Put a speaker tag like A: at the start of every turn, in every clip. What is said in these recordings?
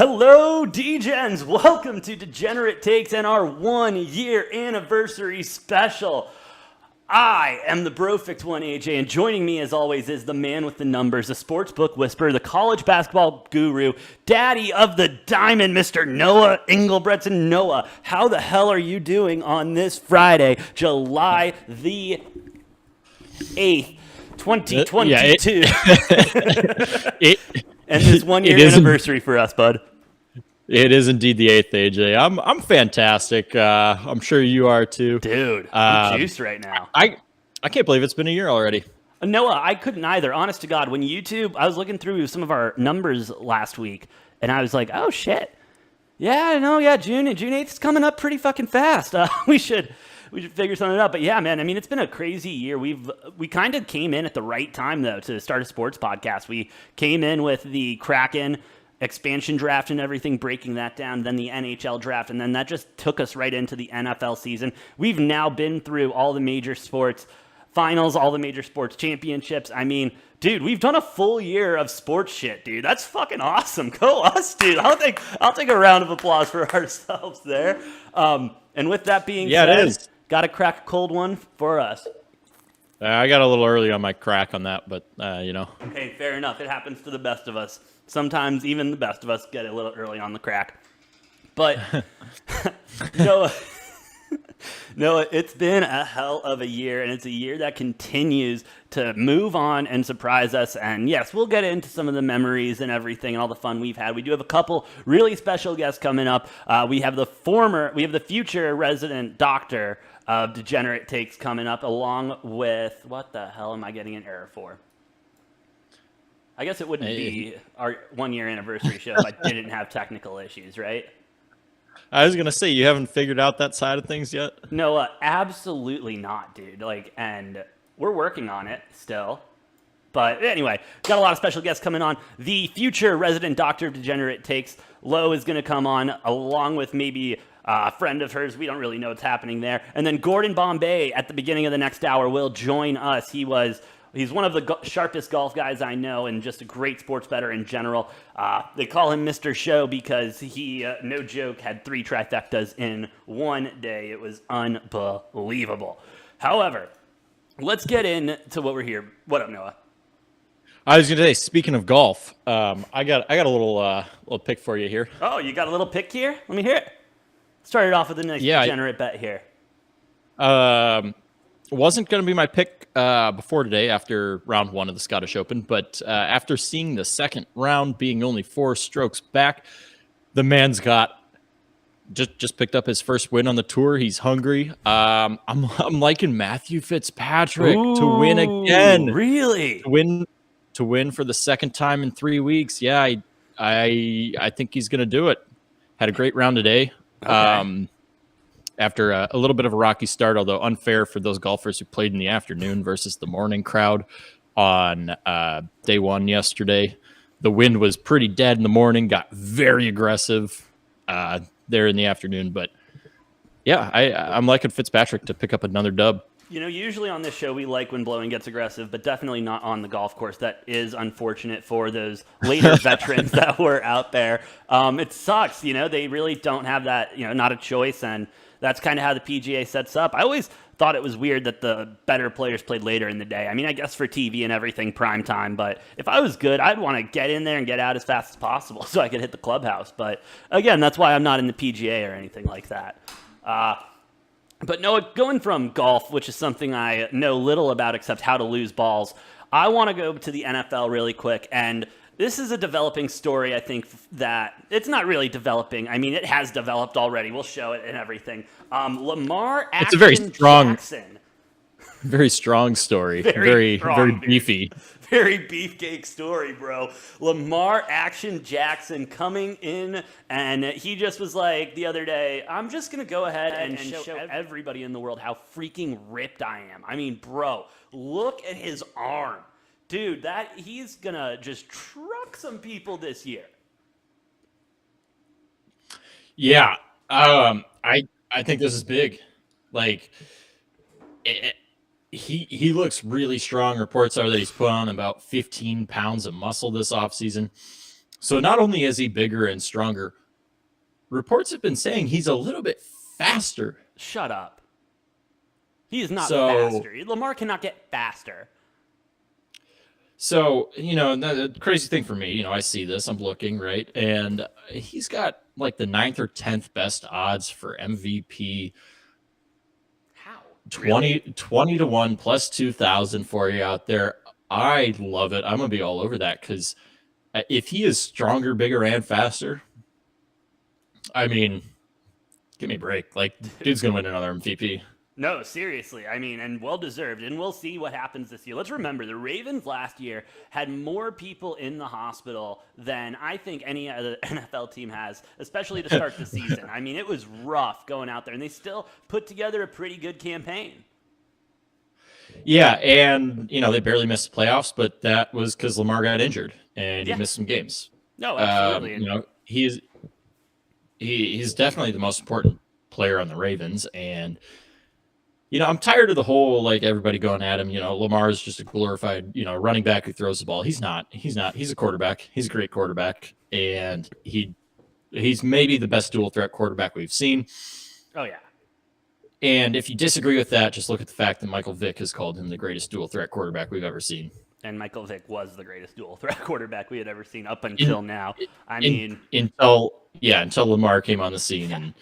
A: Hello, Degens! Welcome to Degenerate Takes and our 1-year anniversary special. I am the Brofix one, AJ, and joining me as always is the man with the numbers, the sportsbook whisperer, the college basketball guru, daddy of the diamond, Mr. Noah Engelbretson. Noah, how the hell are you doing on this Friday, July the 8th, 2022? And this 1-year anniversary for us, bud.
B: It is indeed the 8th, AJ. I'm fantastic. I'm sure you are too.
A: Dude, I'm juiced right now.
B: I can't believe it's been a year already.
A: Noah, I couldn't either. Honest to God, when YouTube, I was looking through some of our numbers last week, and I was like, oh, shit. Yeah, June 8th is coming up pretty fucking fast. We should figure something out. But yeah, man, I mean, it's been a crazy year. We kind of came in at the right time, though, to start a sports podcast. We came in with the Kraken expansion draft and everything, breaking that down, then the NHL draft, and then that just took us right into the NFL season. We've now been through all the major sports finals, all the major sports championships. I mean, dude, we've done a full year of sports shit, dude. That's fucking awesome. Go us, dude. I'll take a round of applause for ourselves there. And with that being said,
B: it is.
A: Got to crack a cold one for us.
B: I got a little early on my crack on that, but
A: Hey, fair enough. It happens to the best of us. Sometimes even the best of us get a little early on the crack. But Noah, it's been a hell of a year, and it's a year that continues to move on and surprise us. And yes, we'll get into some of the memories and everything and all the fun we've had. We do have a couple really special guests coming up. We have the future resident doctor of Degenerate Takes coming up, along with, what the hell am I getting an error for? I guess it wouldn't be our 1-year anniversary show if I didn't have technical issues, right?
B: I was going to say, you haven't figured out that side of things yet?
A: No, absolutely not, dude. And we're working on it still. But anyway, got a lot of special guests coming on. The future resident doctor of Degenerate Takes, Lo, is going to come on, along with maybe a friend of hers. We don't really know what's happening there. And then Gordon Bombay at the beginning of the next hour will join us. He's one of the sharpest golf guys I know and just a great sports bettor in general. They call him Mr. Show because he, no joke, had 3 trifectas in one day. It was unbelievable. However, let's get into what we're here. What up, Noah?
B: I was going to say, speaking of golf, I got a little pick for you here.
A: Oh, you got a little pick here? Let me hear it. Started off with a nice degenerate bet here.
B: Wasn't going to be my pick before today after round 1 of the Scottish Open, but after seeing the second round being only 4 strokes back, the man's got just picked up his first win on the tour. He's hungry. I'm liking Matthew Fitzpatrick to win again.
A: Really?
B: To win for the second time in 3 weeks. Yeah, I think he's going to do it. Had a great round today. Okay. After a little bit of a rocky start, although unfair for those golfers who played in the afternoon versus the morning crowd on day 1 yesterday. The wind was pretty dead in the morning, got very aggressive there in the afternoon. But yeah, I'm liking Fitzpatrick to pick up another dub.
A: Usually on this show, we like when blowing gets aggressive, but definitely not on the golf course. That is unfortunate for those later veterans that were out there. It sucks, they really don't have that, not a choice, and that's kind of how the PGA sets up. I always thought it was weird that the better players played later in the day. I mean, I guess for TV and everything, prime time, but if I was good, I'd want to get in there and get out as fast as possible so I could hit the clubhouse. But again, that's why I'm not in the PGA or anything like that. But no, going from golf, which is something I know little about except how to lose balls, I want to go to the NFL really quick. And this is a developing story, I think, that it's not really developing. I mean, it has developed already. We'll show it and everything. Lamar Action
B: It's a very strong,
A: Jackson.
B: Very strong story. Very beefy.
A: Very beefcake story, bro. Lamar Action Jackson coming in, and he just was like the other day, I'm just going to go ahead and show everybody in the world how freaking ripped I am. I mean, bro, look at his arm. Dude, he's going to just truck some people this year.
B: Yeah. I think this is big. Like, he looks really strong. Reports are that he's put on about 15 pounds of muscle this offseason. So not only is he bigger and stronger, reports have been saying he's a little bit faster.
A: Shut up. He is not
B: So,
A: faster. Lamar cannot get faster.
B: So, the crazy thing for me, I see this, I'm looking, right? And he's got like the 9th or 10th best odds for MVP.
A: How?
B: 20 to 1 plus 2,000 for you out there. I love it. I'm going to be all over that because if he is stronger, bigger, and faster, I mean, give me a break. Like, dude's going to win another MVP.
A: No, seriously. I mean, and well-deserved. And we'll see what happens this year. Let's remember, the Ravens last year had more people in the hospital than I think any other NFL team has, especially to start the season. I mean, it was rough going out there, and they still put together a pretty good campaign.
B: Yeah, and, they barely missed the playoffs, but that was because Lamar got injured, and he missed some games.
A: No, absolutely.
B: He's definitely the most important player on the Ravens, and I'm tired of the whole, like, everybody going at him. Lamar is just a glorified, running back who throws the ball. He's not. He's a quarterback. He's a great quarterback, and he's maybe the best dual threat quarterback we've seen.
A: Oh, yeah.
B: And if you disagree with that, just look at the fact that Michael Vick has called him the great dual threat quarterback we've ever seen.
A: And Michael Vick was the greatest dual threat quarterback we had ever seen up until now.
B: Until Lamar came on the scene. And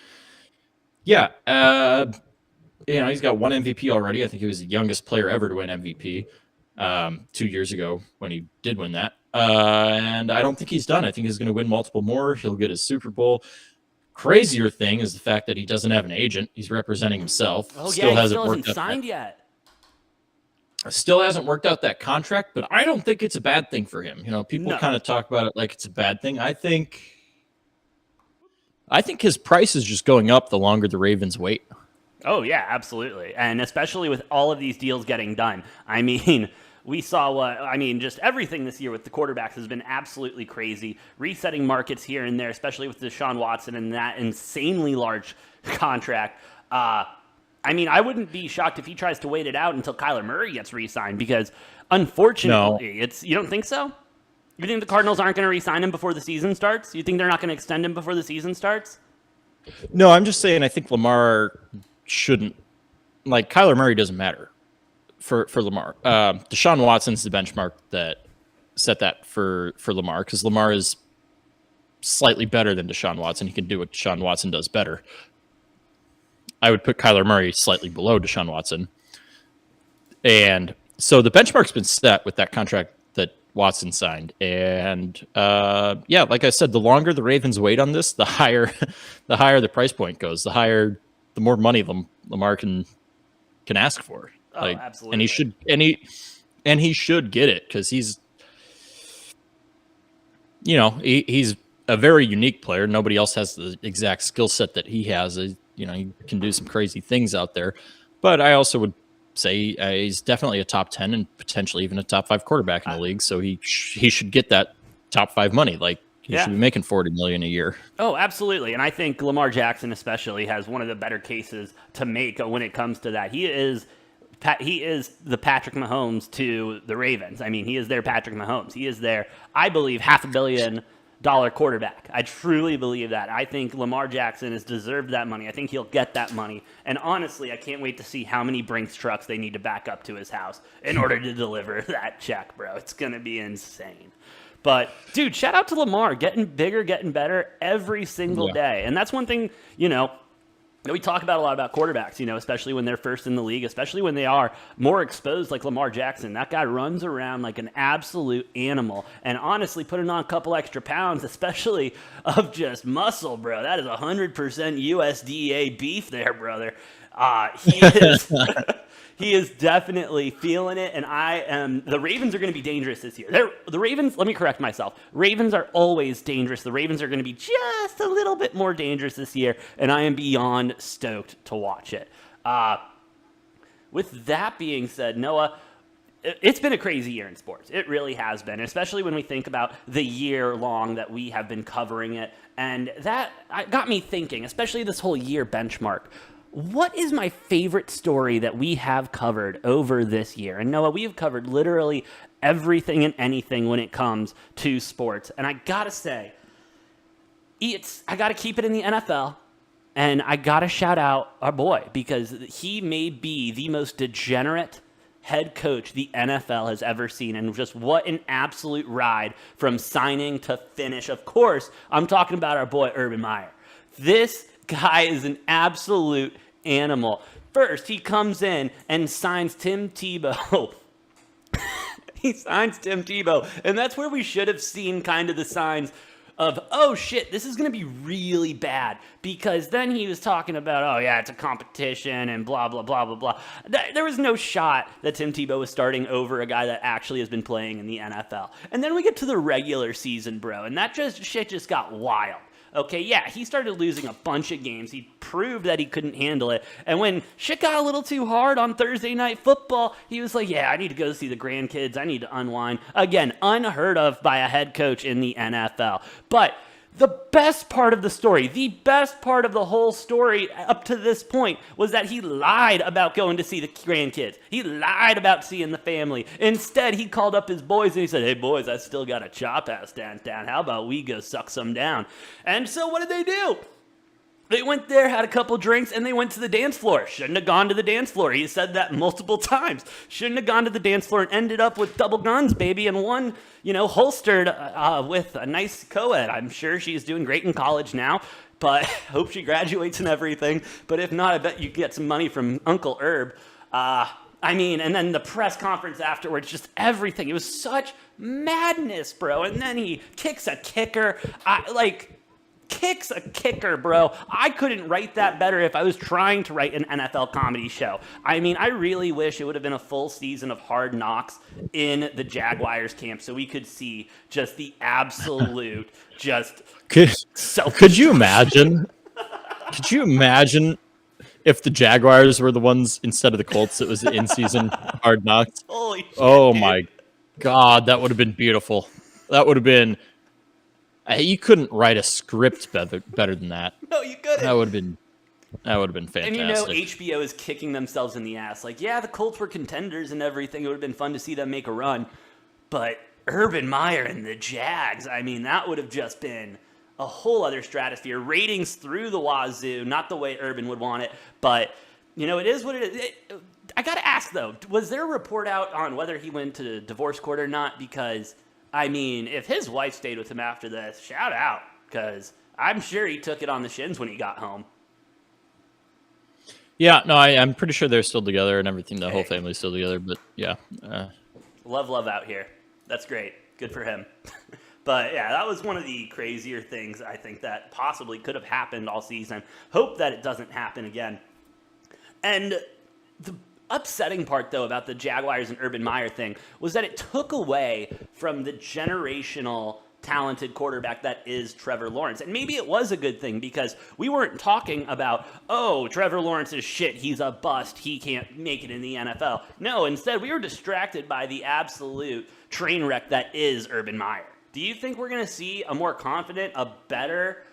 B: he's got one MVP already. I think he was the youngest player ever to win MVP 2 years ago when he did win that. And I don't think he's done. I think he's going to win multiple more. He'll get his Super Bowl. Crazier thing is the fact that he doesn't have an agent. He's representing himself.
A: Oh, he still hasn't signed yet.
B: Still hasn't worked out that contract, but I don't think it's a bad thing for him. People kind of talk about it like it's a bad thing. I think his price is just going up the longer the Ravens wait.
A: Oh, yeah, absolutely. And especially with all of these deals getting done. I mean, we saw just everything this year with the quarterbacks has been absolutely crazy. Resetting markets here and there, especially with Deshaun Watson and that insanely large contract. I wouldn't be shocked if he tries to wait it out until Kyler Murray gets re-signed because, unfortunately, you don't think so? You think the Cardinals aren't going to re-sign him before the season starts? You think they're not going to extend him before the season starts?
B: No, I'm just saying I think Lamar shouldn't. Like, Kyler Murray doesn't matter for Lamar. Deshaun Watson's the benchmark that set that for Lamar because Lamar is slightly better than Deshaun Watson. He can do what Deshaun Watson does better. I would put Kyler Murray slightly below Deshaun Watson. And so the benchmark's been set with that contract that Watson signed. And like I said, the longer the Ravens wait on this, the higher the price point goes, the more money Lamar can ask for.
A: Oh, absolutely.
B: And he should get it because he's he's a very unique player. Nobody else has the exact skill set that he has. He can do some crazy things out there. But I also would say he's definitely a top 10 and potentially even a top 5 quarterback in the league. So he should get that top 5 money. Like, he should be making $40 million a year.
A: Oh, absolutely. And I think Lamar Jackson especially has one of the better cases to make when it comes to that. He is the Patrick Mahomes to the Ravens. I mean, he is their Patrick Mahomes. He is their, I believe, $500 million quarterback. I truly believe that. I think Lamar Jackson has deserved that money. I think he'll get that money. And honestly, I can't wait to see how many Brinks trucks they need to back up to his house in order to deliver that check, bro. It's going to be insane. But, dude, shout out to Lamar. Getting bigger, getting better every single day. And that's one thing, we talk about a lot about quarterbacks, especially when they're first in the league, especially when they are more exposed like Lamar Jackson. That guy runs around like an absolute animal. And honestly, putting on a couple extra pounds, especially of just muscle, bro, that is 100% USDA beef there, brother. He is definitely feeling it, and the Ravens are going to be dangerous this year. The Ravens, let me correct myself. Ravens are always dangerous. The Ravens are going to be just a little bit more dangerous this year, and I am beyond stoked to watch it. With that being said, Noah, it's been a crazy year in sports. It really has been, especially when we think about the year long that we have been covering it. And that got me thinking, especially this whole year benchmark. What is my favorite story that we have covered over this year? And Noah, we have covered literally everything and anything when it comes to sports. And I gotta say, I gotta keep it in the NFL. And I gotta shout out our boy, because he may be the most degenerate head coach the NFL has ever seen. And just what an absolute ride from signing to finish. Of course, I'm talking about our boy Urban Meyer. This guy is an absolute animal. First, he comes in and signs Tim Tebow. He signs Tim Tebow. And that's where we should have seen kind of the signs of, oh shit, this is going to be really bad. Because then he was talking about, oh yeah, it's a competition and blah, blah, blah, blah, blah. There was no shot that Tim Tebow was starting over a guy that actually has been playing in the NFL. And then we get to the regular season, bro, and that shit just got wild. Okay, yeah, he started losing a bunch of games. He proved that he couldn't handle it. And when shit got a little too hard on Thursday Night Football, he was like, yeah, I need to go see the grandkids. I need to unwind. Again, unheard of by a head coach in the NFL. But the best part of the story, the best part of the whole story up to this point, was that he lied about going to see the grandkids. He lied about seeing the family. Instead, he called up his boys and he said, hey, boys, I still got a chop house downtown. How about we go suck some down? And so what did they do? They went there, had a couple drinks, and they went to the dance floor. Shouldn't have gone to the dance floor. He said that multiple times. Shouldn't have gone to the dance floor and ended up with double guns, baby, and one, holstered with a nice co-ed. I'm sure she's doing great in college now, but hope she graduates and everything. But if not, I bet you get some money from Uncle Herb. And then the press conference afterwards, just everything. It was such madness, bro. And then he kicks a kicker. Kicks a kicker, bro. I couldn't write that better if I was trying to write an NFL comedy show. I really wish it would have been a full season of Hard Knocks in the Jaguars camp so we could see just the absolute,
B: Could you imagine? Could you imagine if the Jaguars were the ones instead of the Colts? It was the in-season Hard Knocks.
A: Holy shit,
B: oh
A: dude.
B: My God, that would have been beautiful. That would have been. You couldn't write a script better than that.
A: No, you couldn't.
B: That would have been fantastic.
A: And HBO is kicking themselves in the ass. Like, yeah, the Colts were contenders and everything. It would have been fun to see them make a run. But Urban Meyer and the Jags, that would have just been a whole other stratosphere. Ratings through the wazoo, not the way Urban would want it. But, it is what it is. I got to ask, though, was there a report out on whether he went to divorce court or not? Because if his wife stayed with him after this, shout out, because I'm sure he took it on the shins when he got home.
B: Yeah, no, I'm pretty sure they're still together and everything. The whole family's still together, but yeah.
A: Love out here. That's great. Good for him. But yeah, that was one of the crazier things I think that possibly could have happened all season. Hope that it doesn't happen again. And the upsetting part, though, about the Jaguars and Urban Meyer thing was that it took away from the generational talented quarterback that is Trevor Lawrence. And maybe it was a good thing because we weren't talking about, oh, Trevor Lawrence is shit, he's a bust, he can't make it in the NFL. No, instead, we were distracted by the absolute train wreck that is Urban Meyer. Do you think we're going to see a more confident, a better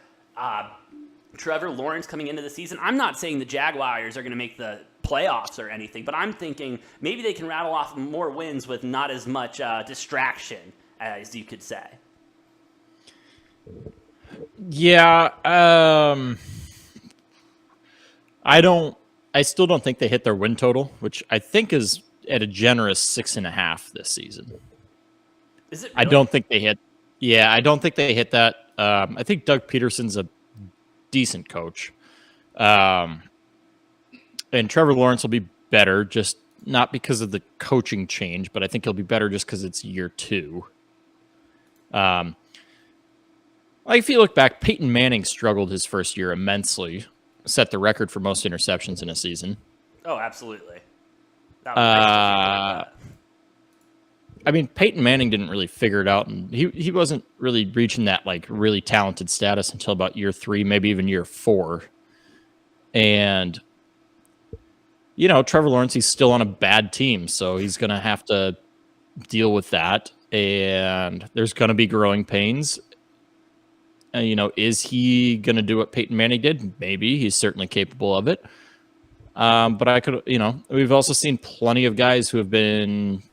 A: Trevor Lawrence coming into the season? I'm not saying the Jaguars are going to make the playoffs or anything, but I'm thinking maybe they can rattle off more wins with not as much distraction, as you could say.
B: Yeah, I still don't think they hit their win total, which I think is at a generous 6.5 this season.
A: Is it really?
B: I don't think they hit. Yeah, I don't think they hit that. I think Doug Peterson's a decent coach. And Trevor Lawrence will be better, just not because of the coaching change, but I think he'll be better just because it's year 2. If you look back, Peyton Manning struggled his first year immensely, set the record for most interceptions in a season.
A: Oh, absolutely. That was
B: Peyton Manning didn't really figure it out, and he wasn't really reaching that really talented status until about year 3, maybe even year 4. And Trevor Lawrence, he's still on a bad team, so he's going to have to deal with that, and there's going to be growing pains. Is he going to do what Peyton Manning did? Maybe. He's certainly capable of it. But we've also seen plenty of guys who have been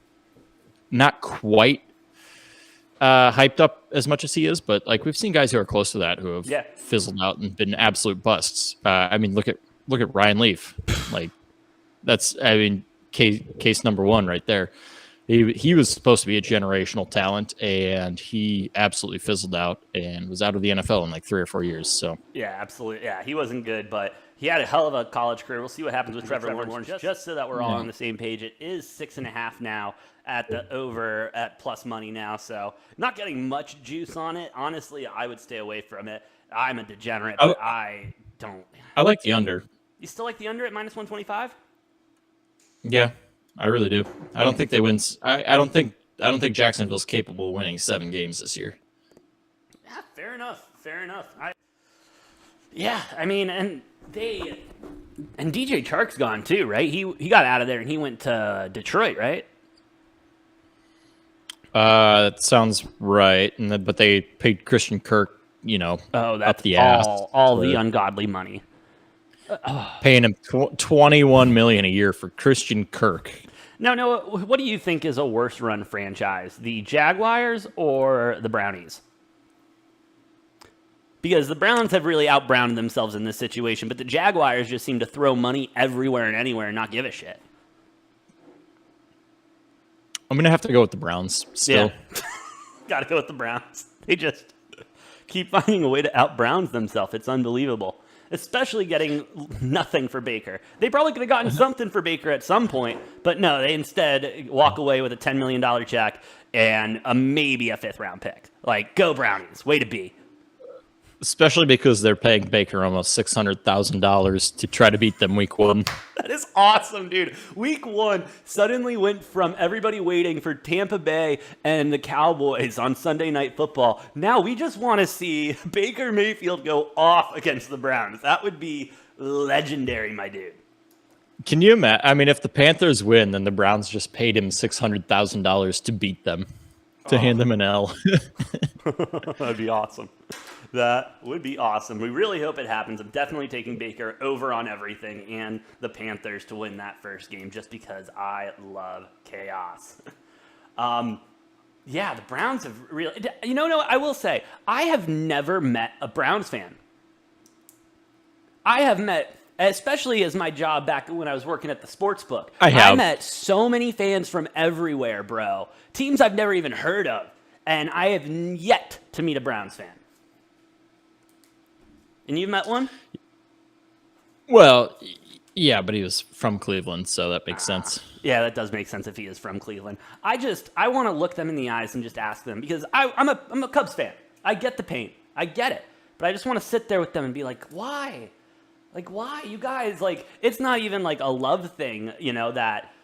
B: not quite hyped up as much as he is, but like we've seen guys who are close to that who have fizzled out and been absolute busts. I mean, look at Ryan Leaf. Like that's, I mean, case number one right there. He was supposed to be a generational talent, and he absolutely fizzled out and was out of the NFL in like 3 or 4 years. So
A: yeah, absolutely. Yeah, he wasn't good, but he had a hell of a college career. We'll see what happens with Trevor Lawrence. Just so that we're all on the same page, it is 6.5 now at the over at plus money now. So not getting much juice on it. Honestly, I would stay away from it. I'm a degenerate, but I don't.
B: I like the under.
A: You still like the under at minus 125?
B: Yeah, I really do. I don't think they win. I don't think Jacksonville's capable of winning 7 games this year.
A: Yeah, fair enough. Fair enough. I mean, and DJ Chark's gone too, right? He got out of there and he went to Detroit, right?
B: That sounds right. But they paid Christian Kirk, up the ass.
A: All the ungodly money.
B: Paying him $21 million a year for Christian Kirk.
A: No. What do you think is a worse run franchise, the Jaguars or the Brownies? Because the Browns have really out-browned themselves in this situation, but the Jaguars just seem to throw money everywhere and anywhere and not give a shit.
B: I'm gonna have to go with the Browns still.
A: Yeah. Gotta go with the Browns. They just keep finding a way to out-Browns themselves. It's unbelievable. Especially getting nothing for Baker. They probably could have gotten something for Baker at some point, but no, they instead walk away with a $10 million check and maybe a 5th-round pick. Like, go Brownies. Way to be.
B: Especially because they're paying Baker almost $600,000 to try to beat them week 1.
A: That is awesome, dude. Week 1 suddenly went from everybody waiting for Tampa Bay and the Cowboys on Sunday Night Football. Now we just want to see Baker Mayfield go off against the Browns. That would be legendary, my dude.
B: Can you imagine? I mean, if the Panthers win, then the Browns just paid him $600,000 to beat them, to hand them an L.
A: That'd be awesome. That would be awesome. We really hope it happens. I'm definitely taking Baker over on everything and the Panthers to win that first game just because I love chaos. The Browns have really... No, I will say, I have never met a Browns fan. I have met, especially as my job back when I was working at the sports book, I met so many fans from everywhere, bro. Teams I've never even heard of. And I have yet to meet a Browns fan. And you've met one?
B: Well, yeah, but he was from Cleveland, so that makes sense.
A: Yeah, that does make sense if he is from Cleveland. I want to look them in the eyes and just ask them, because I'm a Cubs fan. I get the pain. I get it. But I just want to sit there with them and be like, why? Like, why? You guys, like, it's not even like a love thing, that,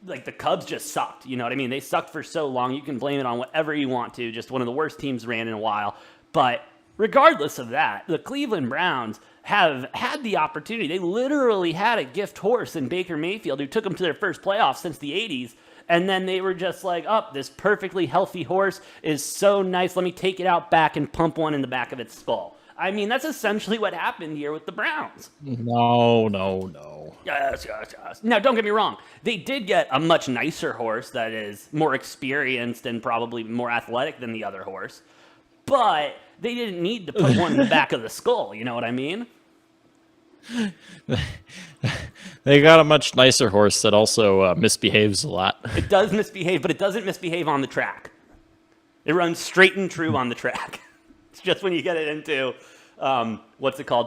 A: like, the Cubs just sucked. You know what I mean? They sucked for so long. You can blame it on whatever you want to. Just one of the worst teams ran in a while. But regardless of that, the Cleveland Browns have had the opportunity. They literally had a gift horse in Baker Mayfield who took them to their first playoffs since the 80s. And then they were just like, this perfectly healthy horse is so nice. Let me take it out back and pump one in the back of its skull. I mean, that's essentially what happened here with the Browns.
B: No.
A: Yes. Now, don't get me wrong. They did get a much nicer horse that is more experienced and probably more athletic than the other horse. But they didn't need to put one in the back of the skull. You know what I mean?
B: They got a much nicer horse that also misbehaves a lot.
A: It does misbehave, but it doesn't misbehave on the track. It runs straight and true on the track. It's just when you get it into,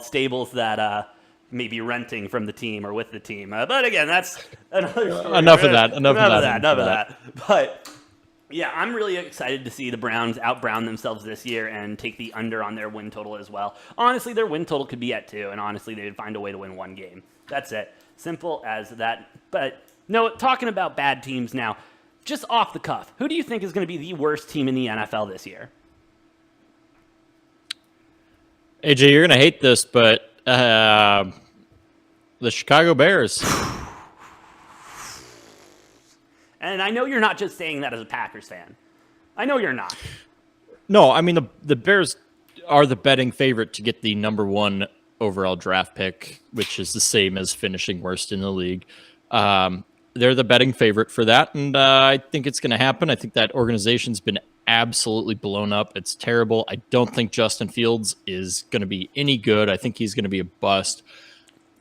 A: stables that may be renting from the team or with the team. But again, that's another story.
B: Enough of that.
A: But yeah, I'm really excited to see the Browns out-Brown themselves this year and take the under on their win total as well. Honestly, their win total could be at 2, and honestly, they would find a way to win 1 game. That's it. Simple as that. But no, talking about bad teams now, just off the cuff, who do you think is going to be the worst team in the NFL this year?
B: AJ, you're going to hate this, but the Chicago Bears.
A: And I know you're not just saying that as a Packers fan. I know you're not.
B: No, I mean, the Bears are the betting favorite to get the number 1 overall draft pick, which is the same as finishing worst in the league. they're the betting favorite for that, and I think it's going to happen. I think that organization's been absolutely blown up. It's terrible. I don't think Justin Fields is going to be any good. I think he's going to be a bust.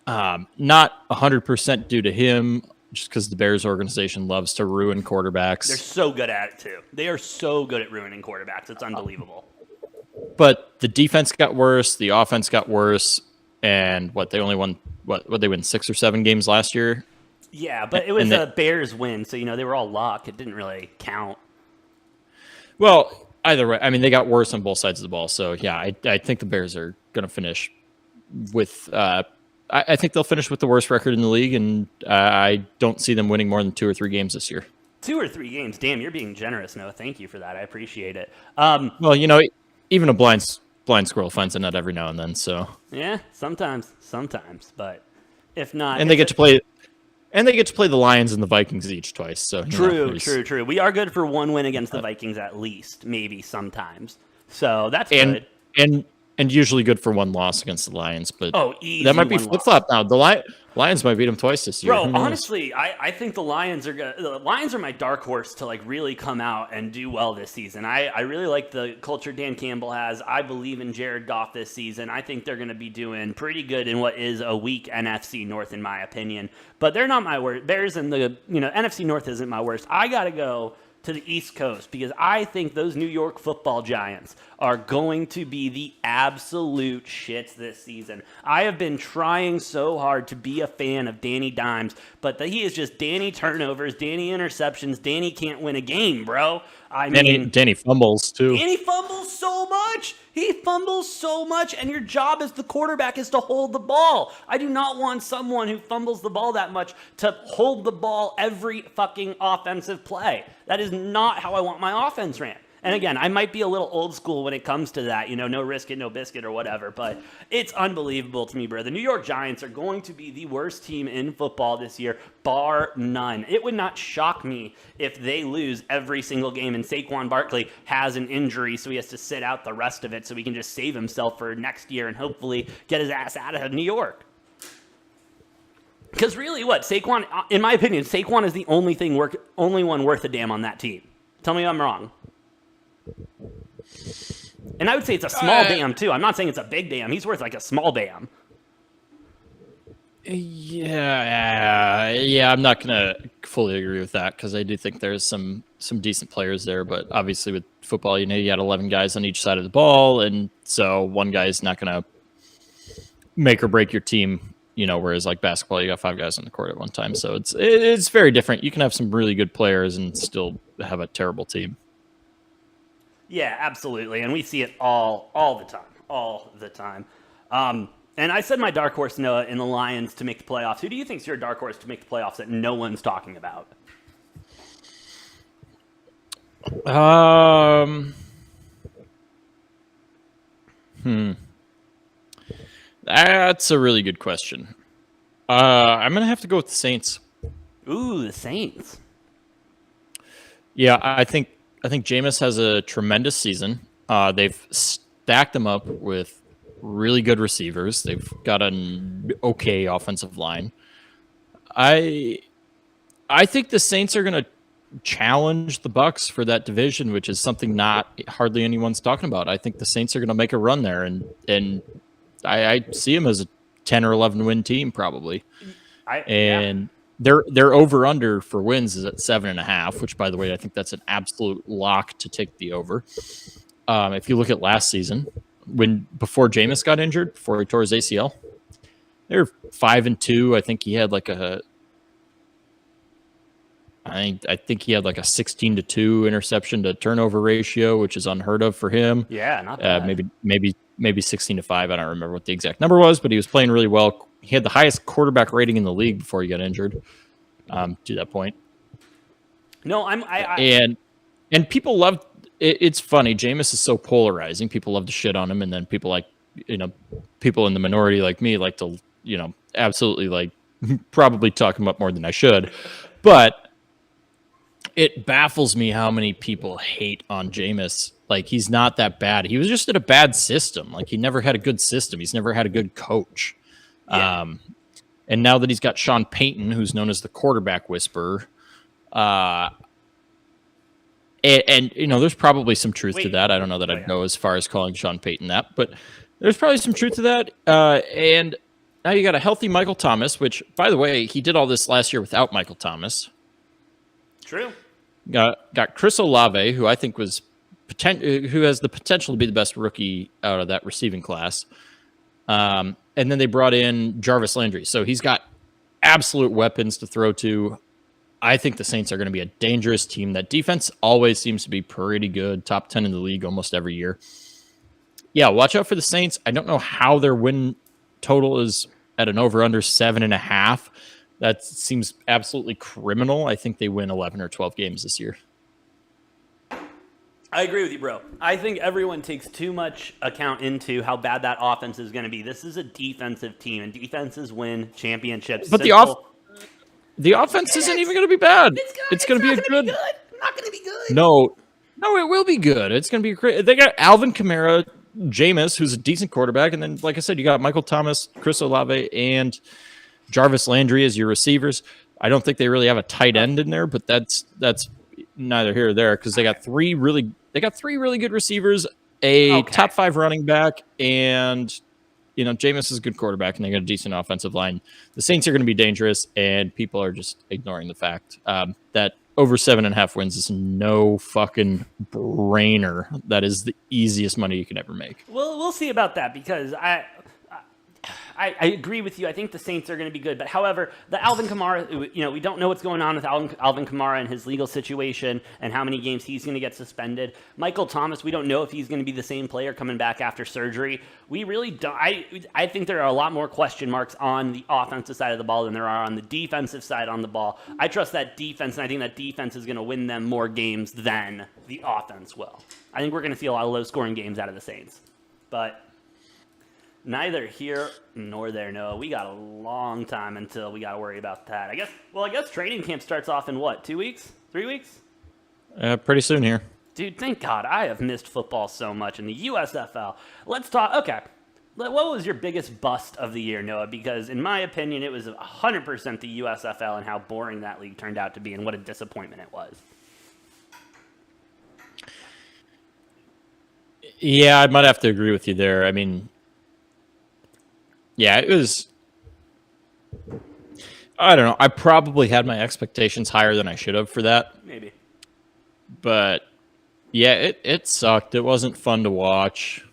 B: Not 100% due to him, just because the Bears organization loves to ruin quarterbacks.
A: They're so good at it, too. They are so good at ruining quarterbacks. It's unbelievable.
B: But the defense got worse. The offense got worse. And they only won, they win 6 or 7 games last year?
A: Yeah, but it was a Bears win, so, they were all luck. It didn't really count.
B: Well, either way, I mean, they got worse on both sides of the ball. So, yeah, I think the Bears are going to finish with I think they'll finish with the worst record in the league, and I don't see them winning more than 2 or 3 games this year.
A: 2 or 3 games? Damn, you're being generous, Noah. Thank you for that. I appreciate it.
B: Well, even a blind squirrel finds a nut every now and then. So
A: yeah, sometimes, but if not,
B: and they get to play the Lions and the Vikings each twice. So
A: true. We are good for 1 win against the Vikings at least, maybe sometimes. So that's good. And
B: usually good for 1 loss against the Lions, but
A: that
B: might be flip flop now. The Lions might beat them twice this year.
A: Bro, honestly, I think the Lions are my dark horse to really come out and do well this season. I really like the culture Dan Campbell has. I believe in Jared Goff this season. I think they're going to be doing pretty good in what is a weak NFC North, in my opinion. But they're not my worst. Bears and the NFC North isn't my worst. I got to go to the East Coast because I think those New York Football Giants are going to be the absolute shits this season. I have been trying so hard to be a fan of Danny Dimes, but he is just Danny turnovers, Danny interceptions. Danny can't win a game, bro.
B: Danny fumbles too.
A: Danny fumbles so much. He fumbles so much, and your job as the quarterback is to hold the ball. I do not want someone who fumbles the ball that much to hold the ball every fucking offensive play. That is not how I want my offense ran. And again, I might be a little old school when it comes to that, no risk it, no biscuit or whatever, but it's unbelievable to me, bro. The New York Giants are going to be the worst team in football this year, bar none. It would not shock me if they lose every single game and Saquon Barkley has an injury, so he has to sit out the rest of it so he can just save himself for next year and hopefully get his ass out of New York. Because really, Saquon, in my opinion, Saquon is the only one worth a damn on that team. Tell me if I'm wrong. And I would say it's a small dam, too. I'm not saying it's a big dam. He's worth a small dam.
B: Yeah, I'm not going to fully agree with that because I do think there's some decent players there. But obviously with football, you got 11 guys on each side of the ball. And so one guy's not going to make or break your team, whereas basketball, you got 5 guys on the court at one time. So it's very different. You can have some really good players and still have a terrible team.
A: Yeah, absolutely, and we see it all the time. And I said my dark horse, Noah, in the Lions to make the playoffs. Who do you think is your dark horse to make the playoffs that no one's talking about?
B: That's a really good question. I'm gonna have to go with the Saints.
A: Ooh, the Saints.
B: Yeah, I think Jameis has a tremendous season. They've stacked them up with really good receivers. They've got an okay offensive line. I think the Saints are going to challenge the Bucs for that division, which is something not hardly anyone's talking about. I think the Saints are going to make a run there, and I see them as a 10 or 11 win team probably. Their over under for wins is at 7.5, which, by the way, I think that's an absolute lock to take the over. If you look at last season, before Jameis got injured, before he tore his ACL, they were 5-2. I think he had I think he had a 16-2 interception to turnover ratio, which is unheard of for him.
A: Yeah, not bad.
B: Maybe 16-5. I don't remember what the exact number was, but he was playing really well. He had the highest quarterback rating in the league before he got injured. To that point.
A: No,
B: and people love. It's funny. Jameis is so polarizing. People love to shit on him, and then people people in the minority like me like to absolutely probably talk him up more than I should. But it baffles me how many people hate on Jameis. He's not that bad. He was just in a bad system. He never had a good system. He's never had a good coach. Yeah. And now that he's got Sean Payton, who's known as the quarterback whisperer, and you know, there's probably some truth to that. I don't know that I'd go as far as calling Sean Payton that, but there's probably some truth to that. And now you got a healthy Michael Thomas, which, by the way, he did all this last year without Michael Thomas.
A: True.
B: Got Chris Olave, who I think was who has the potential to be the best rookie out of that receiving class. And then they brought in Jarvis Landry, so he's got absolute weapons to throw to. I think the Saints are going to be a dangerous team. That defense always seems to be pretty good, top 10 in the league almost every year. Yeah, watch out for the Saints. I don't know how their win total is at an over-under 7.5. That seems absolutely criminal. I think they win 11 or 12 games this year.
A: I agree with you, bro. I think everyone takes too much account into how bad that offense is going to be. This is a defensive team, and defenses win championships.
B: But the offense isn't even going to be bad. It's going to be a good.
A: Not going to be good.
B: No, it will be good. It's going to be great. They got Alvin Kamara, Jameis, who's a decent quarterback, and then, like I said, you got Michael Thomas, Chris Olave, and Jarvis Landry as your receivers. I don't think they really have a tight end in there, but that's neither here or there because they got three really good receivers, top 5 running back, and you know, Jameis is a good quarterback, and they got a decent offensive line. The Saints are going to be dangerous, and people are just ignoring the fact that over 7.5 wins is no fucking brainer. That is the easiest money you can ever make.
A: Well, we'll see about that because I agree with you. I think the Saints are going to be good. But however, the Alvin Kamara, you know, we don't know what's going on with Alvin Kamara and his legal situation and how many games he's going to get suspended. Michael Thomas, we don't know if he's going to be the same player coming back after surgery. We really don't. I think there are a lot more question marks on the offensive side of the ball than there are on the defensive side on the ball. I trust that defense, and I think that defense is going to win them more games than the offense will. I think we're going to see a lot of low-scoring games out of the Saints. But neither here nor there, Noah. We got a long time until we got to worry about that. I guess training camp starts off in what, 2 weeks? 3 weeks?
B: Pretty soon here.
A: Dude, thank God. I have missed football so much in the USFL. Let's talk. Okay. What was your biggest bust of the year, Noah? Because in my opinion, it was 100% the USFL and how boring that league turned out to be and what a disappointment it was.
B: Yeah, I might have to agree with you there. I mean, yeah, it was. I don't know. I probably had my expectations higher than I should have for that.
A: Maybe.
B: But yeah, it sucked. It wasn't fun to watch.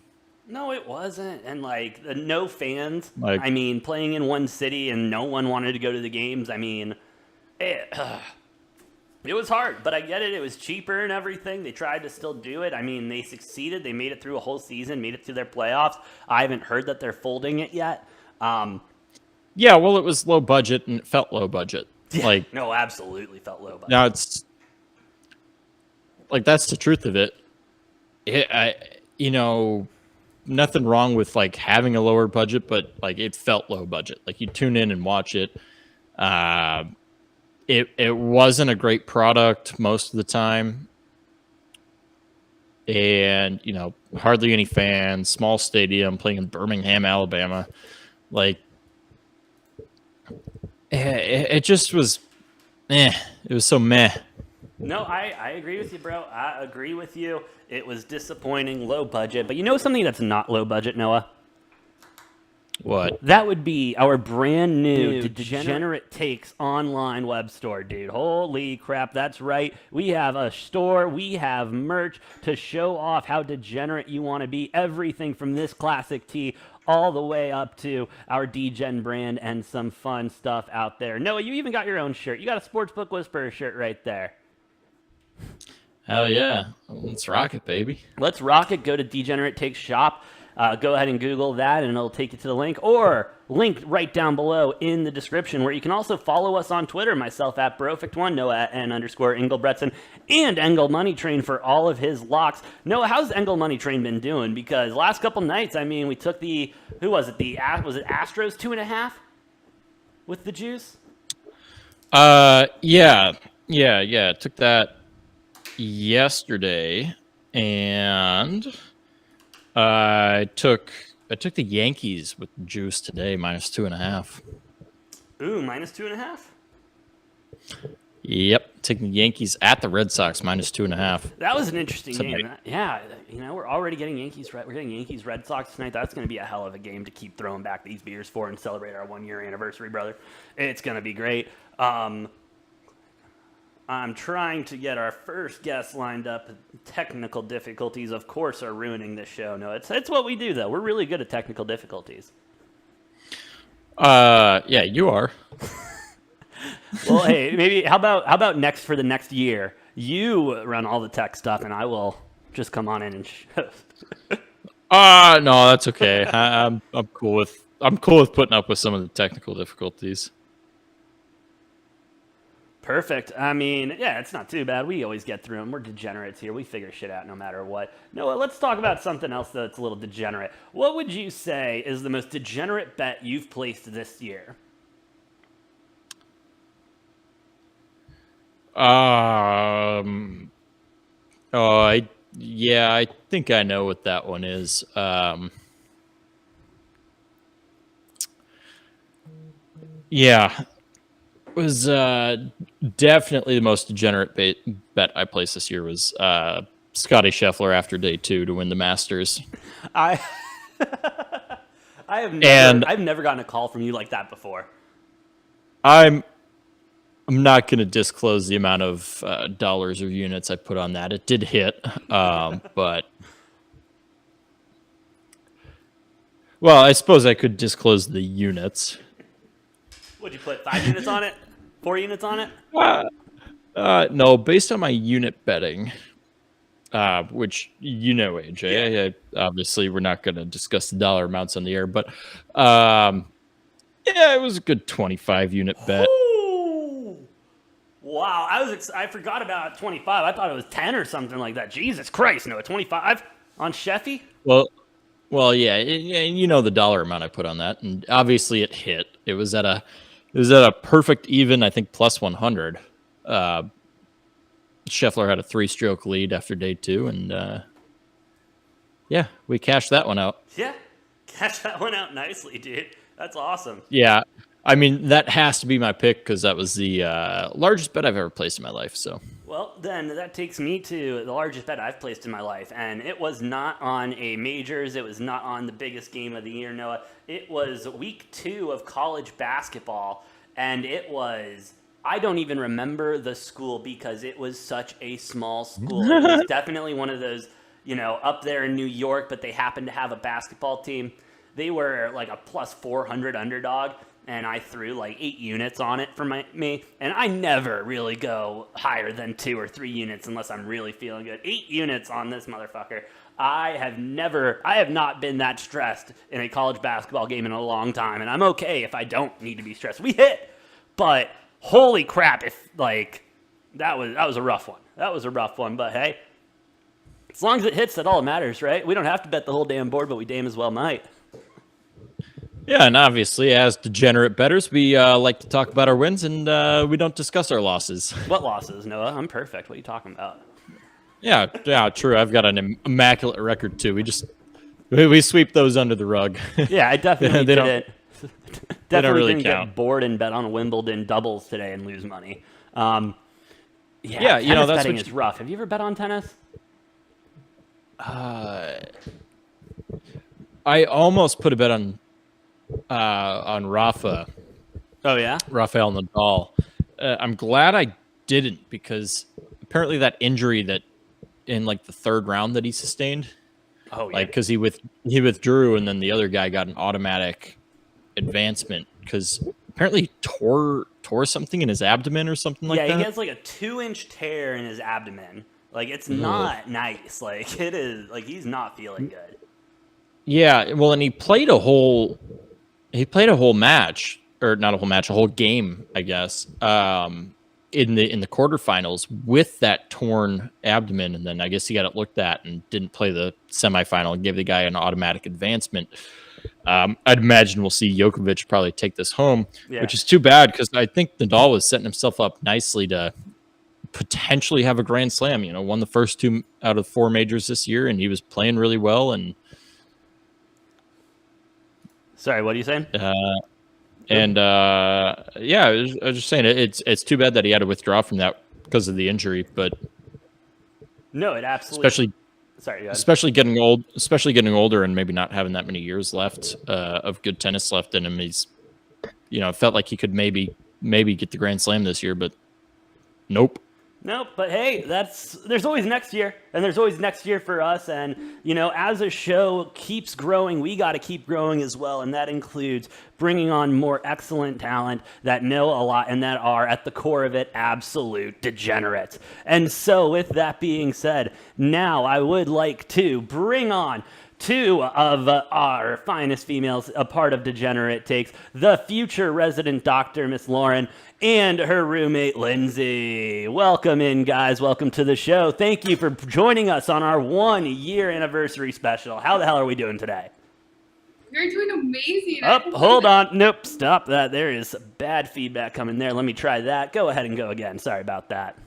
A: No, it wasn't. And like no fans.
B: Like,
A: I mean, playing in one city and no one wanted to go to the games. I mean, it was hard, but I get it. It was cheaper and everything. They tried to still do it. I mean, they succeeded. They made it through a whole season, made it through their playoffs. I haven't heard that they're folding it yet.
B: Yeah, well, it was low budget and it felt low budget. Like,
A: no, absolutely felt low budget.
B: Now it's like that's the truth of it. You know, nothing wrong with like having a lower budget, but like it felt low budget. Like you tune in and watch it. It wasn't a great product most of the time. And, you know, hardly any fans, small stadium, playing in Birmingham, Alabama. Like, it just was, it was so meh.
A: No, I agree with you, bro. I agree with you. It was disappointing, low budget. But you know something that's not low budget, Noah?
B: What?
A: That would be our brand new Degenerate Takes online web store, dude. Holy crap, that's right. We have a store, we have merch to show off how degenerate you want to be. Everything from this classic tee all the way up to our Degen brand and some fun stuff out there. Noah, you even got your own shirt. You got a Sportsbook Whisperer shirt right there.
B: Hell yeah. Let's rock it, baby.
A: Let's rock it. Go to Degenerate Takes Shop. Go ahead and Google that, and it'll take you to the link, or link right down below in the description, where you can also follow us on Twitter, myself at Brofict1, Noah at _Engelbretson, and Engel Money Train for all of his locks. Noah, how's Engel Money Train been doing? Because last couple nights, I mean, we took the, who was it? Was it Astros 2.5 with the juice?
B: Yeah. Took that yesterday, and I took the Yankees with juice today, -2.5.
A: Ooh, -2.5.
B: Yep, taking the Yankees at the Red Sox -2.5.
A: That was an interesting
B: Tonight.
A: game. Yeah, we're already getting Yankees. We're getting Yankees Red Sox tonight. That's going to be a hell of a game to keep throwing back these beers for and celebrate our 1-year anniversary, brother. It's going to be great. I'm trying to get our first guest lined up. Technical difficulties, of course, are ruining this show. No, it's what we do, though. We're really good at technical difficulties.
B: Yeah, you are.
A: Well, hey, maybe how about next for the next year? You run all the tech stuff, and I will just come on in and
B: No, that's okay. I'm cool with putting up with some of the technical difficulties.
A: Perfect. I mean, yeah, it's not too bad. We always get through them. We're degenerates here. We figure shit out no matter what. Noah, let's talk about something else that's a little degenerate. What would you say is the most degenerate bet you've placed this year?
B: I think I know what that one is. Yeah, it was definitely the most degenerate bet I placed this year was Scotty Scheffler after day 2 to win the Masters.
A: I've never gotten a call from you like that before.
B: I'm not going to disclose the amount of dollars or units I put on that. It did hit, but well, I suppose I could disclose the units.
A: What'd you put? 5 units on it? 4 units on it?
B: No, based on my unit betting, which AJ.
A: Yeah.
B: Obviously, we're not going to discuss the dollar amounts on the air, but yeah, it was a good 25 unit bet.
A: Ooh. Wow, I forgot about 25. I thought it was 10 or something like that. Jesus Christ, no, 25 on Sheffy?
B: Well, yeah, you know the dollar amount I put on that, and obviously it hit. It was at a perfect even, I think, plus 100. Scheffler had a 3-stroke lead after day 2, and yeah, we cashed that one out.
A: Yeah, catch that one out nicely, dude. That's awesome.
B: Yeah, I mean that has to be my pick because that was the largest bet I've ever placed in my life. So.
A: Well, then that takes me to the largest bet I've placed in my life, and it was not on a majors. It was not on the biggest game of the year, Noah. It was week 2 of college basketball, and it was, I don't even remember the school because it was such a small school. It was definitely one of those, up there in New York, but they happened to have a basketball team. They were like a plus 400 underdog. And I threw like 8 units on it for me. And I never really go higher than 2 or 3 units unless I'm really feeling good. 8 units on this motherfucker. I have not been that stressed in a college basketball game in a long time. And I'm okay if I don't need to be stressed. We hit, but holy crap, that was a rough one. That was a rough one, but hey, as long as it hits, that all matters, right? We don't have to bet the whole damn board, but we damn as well might.
B: Yeah, and obviously, as degenerate bettors, we like to talk about our wins, and we don't discuss our losses.
A: What losses, Noah? I'm perfect. What are you talking about?
B: Yeah, true. I've got an immaculate record, too. We sweep those under the rug.
A: Yeah, I definitely didn't.
B: Really
A: didn't
B: count.
A: Get bored and bet on Wimbledon doubles today and lose money. Tennis
B: that's
A: betting is rough. Have you ever bet on tennis?
B: I almost put a bet on Rafa.
A: Oh yeah,
B: Rafael Nadal. I'm glad I didn't because apparently that injury that in like the 3rd round that he sustained.
A: Oh yeah,
B: like because he withdrew and then the other guy got an automatic advancement because apparently he tore something in his abdomen or something like that.
A: Yeah, he has like a 2-inch tear in his abdomen. Like it's not nice. Like it is. Like he's not feeling good.
B: Yeah, well, and he played a whole match, or not a whole match, a whole game, I guess, in the quarterfinals with that torn abdomen, and then I guess he got it looked at and didn't play the semifinal and gave the guy an automatic advancement. I'd imagine we'll see Djokovic probably take this home, which is too bad because I think Nadal was setting himself up nicely to potentially have a Grand Slam. Won the first 2 out of 4 majors this year, and he was playing really well. And
A: sorry, what are you saying?
B: And yeah, I was just saying it's too bad that he had to withdraw from that because of the injury, but
A: No, it absolutely.
B: especially getting older and maybe not having that many years left of good tennis left in him. He's felt like he could maybe get the Grand Slam this year, but nope.
A: Nope, but hey, there's always next year, and there's always next year for us. And as a show keeps growing, we got to keep growing as well, and that includes bringing on more excellent talent that know a lot and that are at the core of it absolute degenerates. And so, with that being said, now I would like to bring on two of our finest females, a part of Degenerate Takes, the future resident doctor, Miss Lauren, and her roommate, Lindsay. Welcome in, guys. Welcome to the show. Thank you for joining us on our 1-year anniversary special. How the hell are we doing today?
C: You're doing amazing.
A: Hold on. Nope, stop that. There is bad feedback coming there. Let me try that. Go ahead and go again. Sorry about that.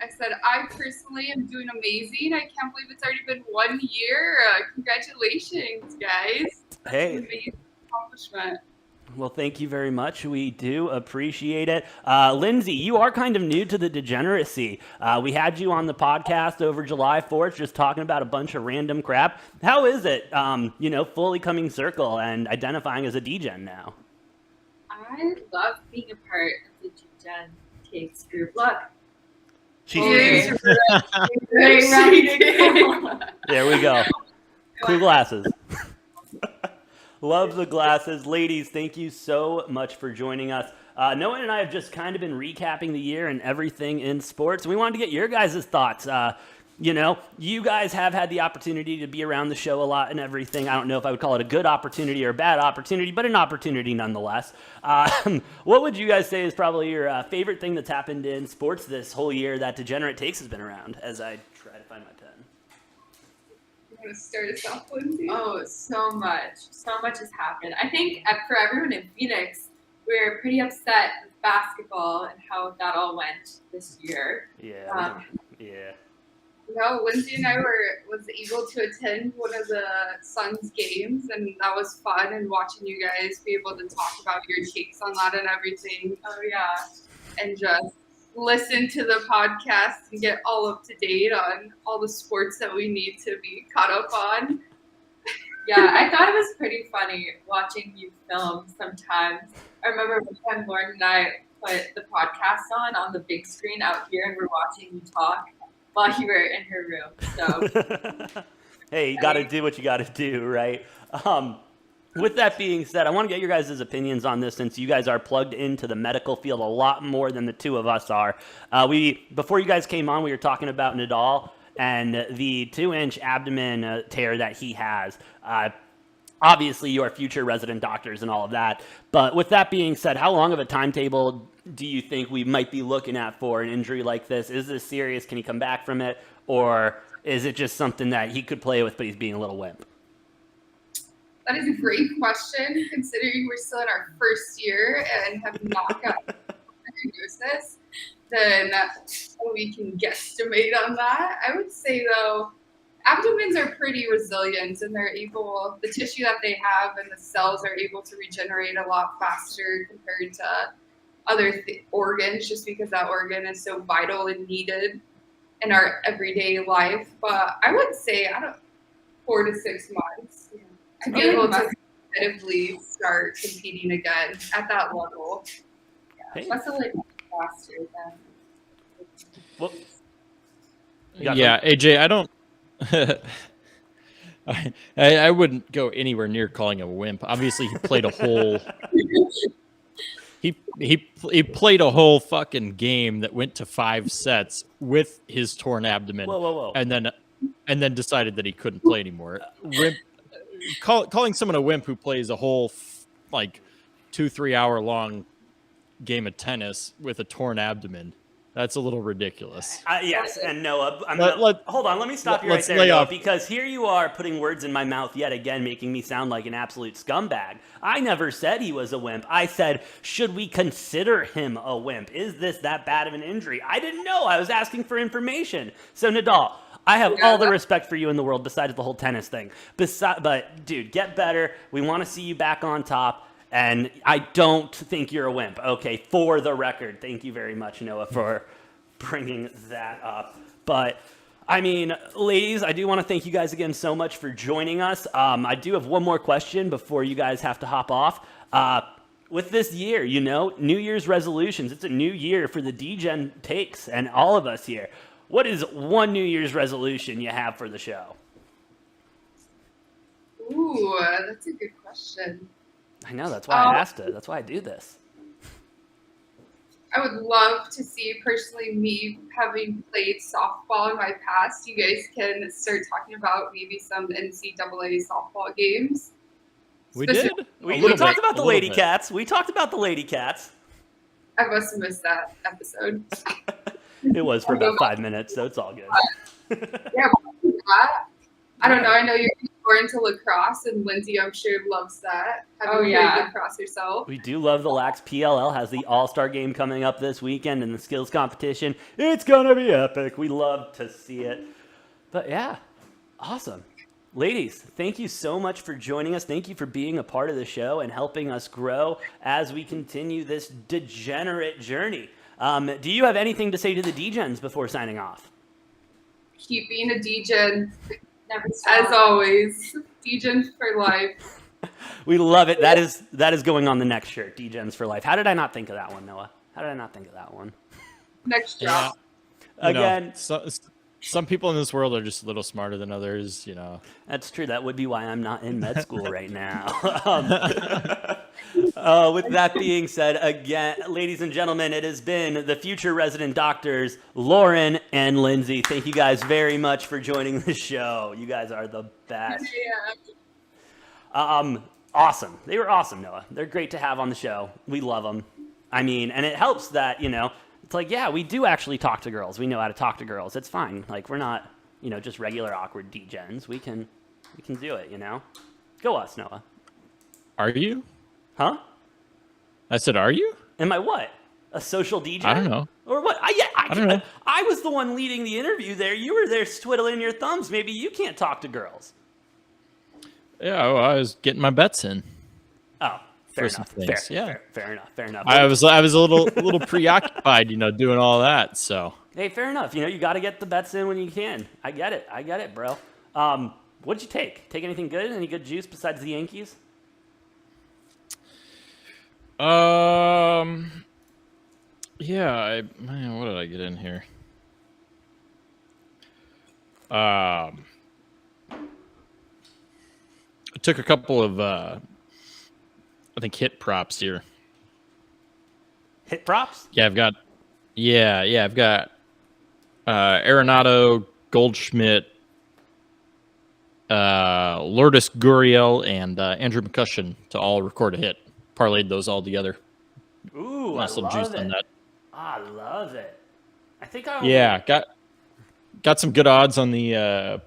C: I said, I personally am doing amazing. I can't believe it's already been 1 year. Congratulations, guys. That's
A: hey.
C: An amazing accomplishment.
A: Well, thank you very much. We do appreciate it. Lindsay, you are kind of new to the Degeneracy. We had you on the podcast over July 4th just talking about a bunch of random crap. How is it, fully coming circle and identifying as a Degen now?
D: I love being a part of the Degen Takes group. Look.
A: There we go. Cool glasses. Love the glasses. Ladies, thank you so much for joining us. Noah and I have just kind of been recapping the year and everything in sports. We wanted to get your guys' thoughts. You guys have had the opportunity to be around the show a lot and everything. I don't know if I would call it a good opportunity or a bad opportunity, but an opportunity nonetheless. What would you guys say is probably your favorite thing that's happened in sports this whole year that Degenerate Takes has been around, as I try to find my pen?
C: You want to start us off, Lindsay?
D: Oh, so much. So much has happened. I think for everyone in Phoenix, we're pretty upset with basketball and how that all went this year.
A: Yeah.
C: Lindsay and I was able to attend one of the Suns games, and that was fun. And watching you guys be able to talk about your takes on that and everything.
D: Oh yeah,
C: and just listen to the podcast and get all up to date on all the sports that we need to be caught up on.
D: Yeah, I thought it was pretty funny watching you film sometimes. I remember one time Lauren and I put the podcast on the big screen out here, and we're watching you talk while you were in her room. So,
A: hey, you got to do what you got to do, right? With that being said, I want to get your guys' opinions on this since you guys are plugged into the medical field a lot more than the two of us are. Before you guys came on, we were talking about Nadal and the 2-inch abdomen tear that he has. Obviously, you are future resident doctors and all of that. But with that being said, how long of a timetable do you think we might be looking at for an injury like this? Is this serious? Can he come back from it? Or is it just something that he could play with, but he's being a little wimp?
C: That is a great question, considering we're still in our first year and have not gotten diagnosis. Then we can guesstimate on that. I would say, though, abdomens are pretty resilient, and the tissue that they have and the cells are able to regenerate a lot faster compared to other organs, just because that organ is so vital and needed in our everyday life. But I would say, 4 to 6 months to be able to competitively start competing again at that level.
D: Yeah, that's a little faster than.
A: Well,
B: yeah, AJ, I don't. I wouldn't go anywhere near calling him a wimp. Obviously, he played a whole. He played a whole fucking game that went to 5 sets with his torn abdomen.
A: Whoa.
B: And then decided that he couldn't play anymore. Calling someone a wimp who plays a whole 2-3 hour long game of tennis with a torn abdomen. That's a little ridiculous.
A: Yes, and Noah, hold on, let me stop you right there, Noah, because here you are putting words in my mouth yet again, making me sound like an absolute scumbag. I never said he was a wimp. I said, should we consider him a wimp? Is this that bad of an injury? I didn't know. I was asking for information. So, Nadal, I have all the respect for you in the world besides the whole tennis thing. But, dude, get better. We want to see you back on top. And I don't think you're a wimp. Okay, for the record. Thank you very much, Noah, for bringing that up. But I mean, ladies, I do want to thank you guys again so much for joining us. I do have one more question before you guys have to hop off. With this year, you know, New Year's resolutions, it's a new year for the Degen takes and all of us here. What is one New Year's resolution you have for the show?
C: Ooh, that's a good question.
A: I know, that's why I asked it. That's why I do this.
C: I would love to see, personally, me having played softball in my past. You guys can start talking about maybe some NCAA softball games.
B: We did.
A: We talked about the Lady Cats. We talked about the Lady Cats.
C: I must have missed that episode.
A: It was for about 5 minutes, so it's all good.
C: Yeah, I don't know. I know you're more into lacrosse, and Lindsay, I'm sure, loves that. Having played lacrosse herself.
A: We do love the Lax. PLL has the All-Star game coming up this weekend in the skills competition. It's going to be epic. We love to see it. But yeah, awesome. Ladies, thank you so much for joining us. Thank you for being a part of the show and helping us grow as we continue this degenerate journey. Do you have anything to say to the Degens before signing off?
C: Keep being a Degen.
D: Never stop.
C: As always, Degen for life.
A: We love it. That is going on the next shirt, Degens for life. How did I not think of that one, Noah? How did I not think of that one?
C: Next job.
A: Again,
B: some people in this world are just a little smarter than others, you know.
A: That's true. That would be why I'm not in med school right now. With that being said, again, ladies and gentlemen, it has been the future resident doctors, Lauren and Lindsay. Thank you guys very much for joining the show. You guys are the best.
C: Yeah.
A: Awesome. They were awesome, Noah. They're great to have on the show. We love them. I mean, and it helps that, you know, it's like, yeah, we do actually talk to girls. We know how to talk to girls. It's fine. Like, we're not, you know, just regular awkward Degens. We can do it, you know? Go us, Noah.
B: Are you?
A: Huh?
B: I said, are you?
A: Am I what? A social Degen?
B: I don't know.
A: Or what? I
B: don't know.
A: I was the one leading the interview there. You were there twiddling your thumbs. Maybe you can't talk to girls.
B: Yeah, well, I was getting my bets in.
A: Oh, fair
B: For some
A: enough.
B: things, yeah.
A: Fair enough. Fair enough.
B: I was a little preoccupied, you know, doing all that. So
A: Hey, fair enough. You know, you got to get the bets in when you can. I get it, bro. What'd you take? Take anything good? Any good juice besides the Yankees?
B: yeah, man, what did I get in here? I took a couple of I think hit props here.
A: Hit props?
B: Yeah, I've got Arenado, Goldschmidt, Lourdes Gurriel, and Andrew McCutcheon to all record a hit. Parlayed those all together.
A: Ooh,
B: Nice
A: I
B: little
A: love
B: juice
A: it.
B: on that.
A: I love it. I think I
B: Yeah, got some good odds on the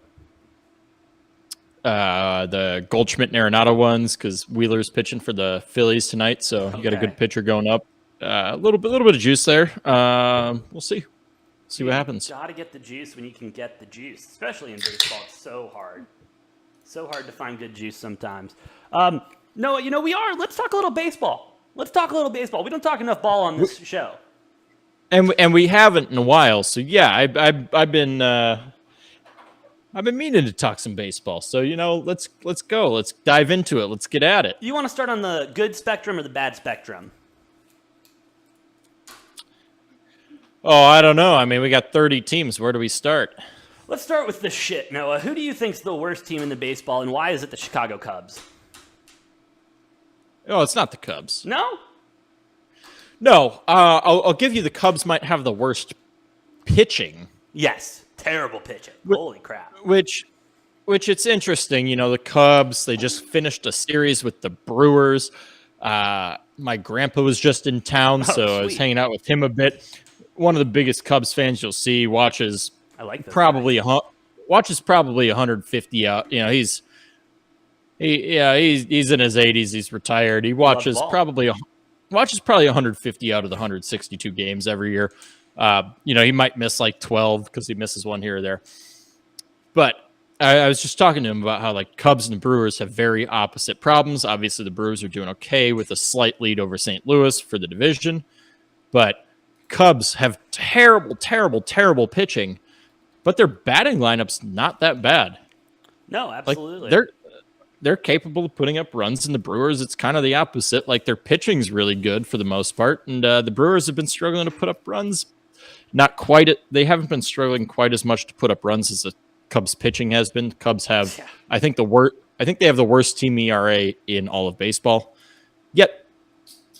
B: Goldschmidt and Arenado ones because Wheeler's pitching for the Phillies tonight, so you got a good pitcher going up. A little bit of juice there. We'll see what happens.
A: You got to get the juice when you can get the juice, especially in baseball. It's so hard to find good juice sometimes. No, you know let's talk a little baseball. We don't talk enough ball on this show.
B: And we haven't in a while, so yeah, I've been meaning to talk some baseball. So you know, let's go. Let's dive into it. Let's get at it.
A: You want to start on the good spectrum or the bad spectrum?
B: Oh, I don't know. I mean, we got 30 teams. Where do we start?
A: Let's start with the shit, Noah. Who do you think's the worst team in the baseball, and why is it the Chicago Cubs?
B: Oh, it's not the Cubs.
A: No?
B: No. I'll give you the Cubs might have the worst pitching.
A: Yes. Terrible pitching. Holy crap.
B: Which it's interesting. You know, the Cubs, they just finished a series with the Brewers. My grandpa was just in town, so I was hanging out with him a bit. One of the biggest Cubs fans you'll see watches probably 150 out. You know, he's in his 80s. He's retired. He watches probably 150 out of the 162 games every year. You know, he might miss like 12 because he misses one here or there. But I was just talking to him about how like Cubs and the Brewers have very opposite problems. Obviously, the Brewers are doing okay with a slight lead over St. Louis for the division, but Cubs have terrible, terrible, terrible pitching, but their batting lineup's not that bad.
A: No,
B: Like
A: absolutely.
B: they're capable of putting up runs, and the Brewers, it's kind of the opposite. Like their pitching's really good for the most part, and the Brewers have been struggling to put up runs. Not quite. They haven't been struggling quite as much to put up runs as the Cubs pitching has been. Cubs have,
A: Yeah.
B: I think they have the worst team ERA in all of baseball. Yet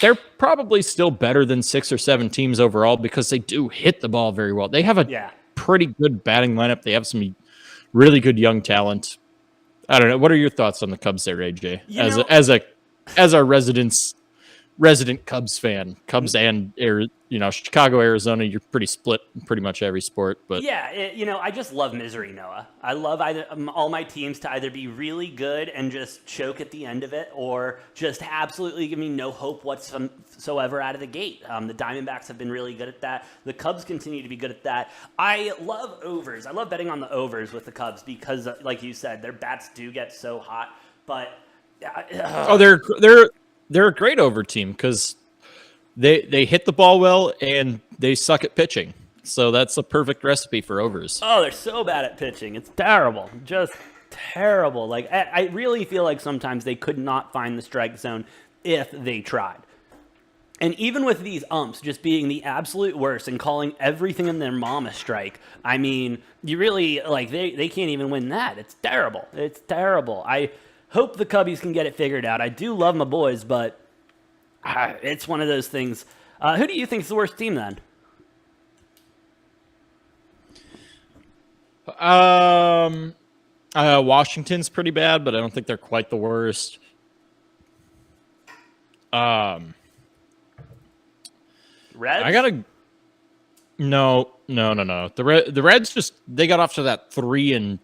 B: they're probably still better than 6 or 7 teams overall because they do hit the ball very well. They have a
A: Yeah.
B: pretty good batting lineup. They have some really good young talent. I don't know. What are your thoughts on the Cubs there, AJ? As our resident Cubs fan, Cubs and Chicago, Arizona, you're pretty split in pretty much every sport. But
A: Yeah, I just love misery, Noah. I love all my teams to either be really good and just choke at the end of it, or just absolutely give me no hope whatsoever out of the gate. The Diamondbacks have been really good at that. The Cubs continue to be good at that. I love overs. I love betting on the overs with the Cubs because, like you said, their bats do get so hot. But
B: they're a great over team because they hit the ball well and they suck at pitching. So that's a perfect recipe for overs.
A: Oh, they're so bad at pitching. It's terrible. Just terrible. Like, I really feel like sometimes they could not find the strike zone if they tried. And even with these umps just being the absolute worst and calling everything in their mom a strike, I mean, you really, like, they can't even win that. It's terrible. It's terrible. I hope the Cubbies can get it figured out. I do love my boys, but it's one of those things. Who do you think is the worst team then?
B: Washington's pretty bad, but I don't think they're quite the worst.
A: Reds?
B: I gotta. No. The Reds they got off to that 3-27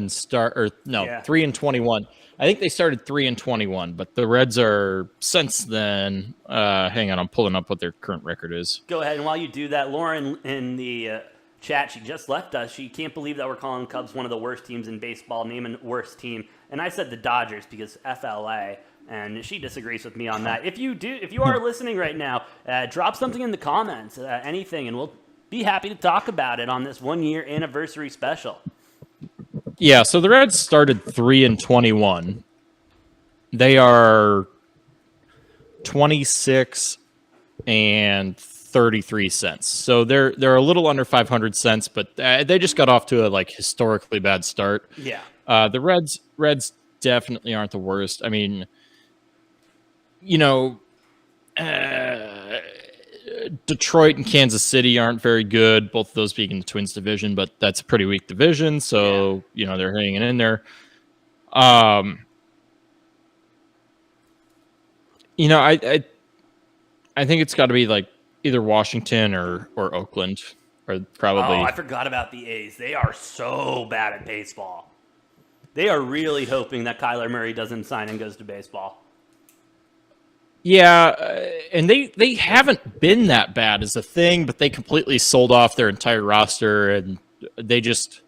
B: start, or no,
A: Yeah.
B: 3-21. I think they started 3-21, but the Reds are since then. Hang on, I'm pulling up what their current record is.
A: Go ahead, and while you do that, Lauren in the chat, she just left us. She can't believe that we're calling Cubs one of the worst teams in baseball, naming worst team. And I said the Dodgers because FLA, and she disagrees with me on that. If you are listening right now, drop something in the comments, anything, and we'll be happy to talk about it on this 1-year anniversary special.
B: Yeah, so the Reds started 3-21. They are 26 and 33 cents. So they're a little under 500 cents, but they just got off to a historically bad start.
A: Yeah.
B: The Reds definitely aren't the worst. I mean, Detroit and Kansas City aren't very good, both of those being in the Twins division, but that's a pretty weak division, so they're hanging in there. I think it's got to be either Washington or Oakland, or probably.
A: Oh, I forgot about the A's. They are so bad at baseball. They are really hoping that Kyler Murray doesn't sign and goes to baseball.
B: Yeah, and they haven't been that bad as a thing, but they completely sold off their entire roster, and they just,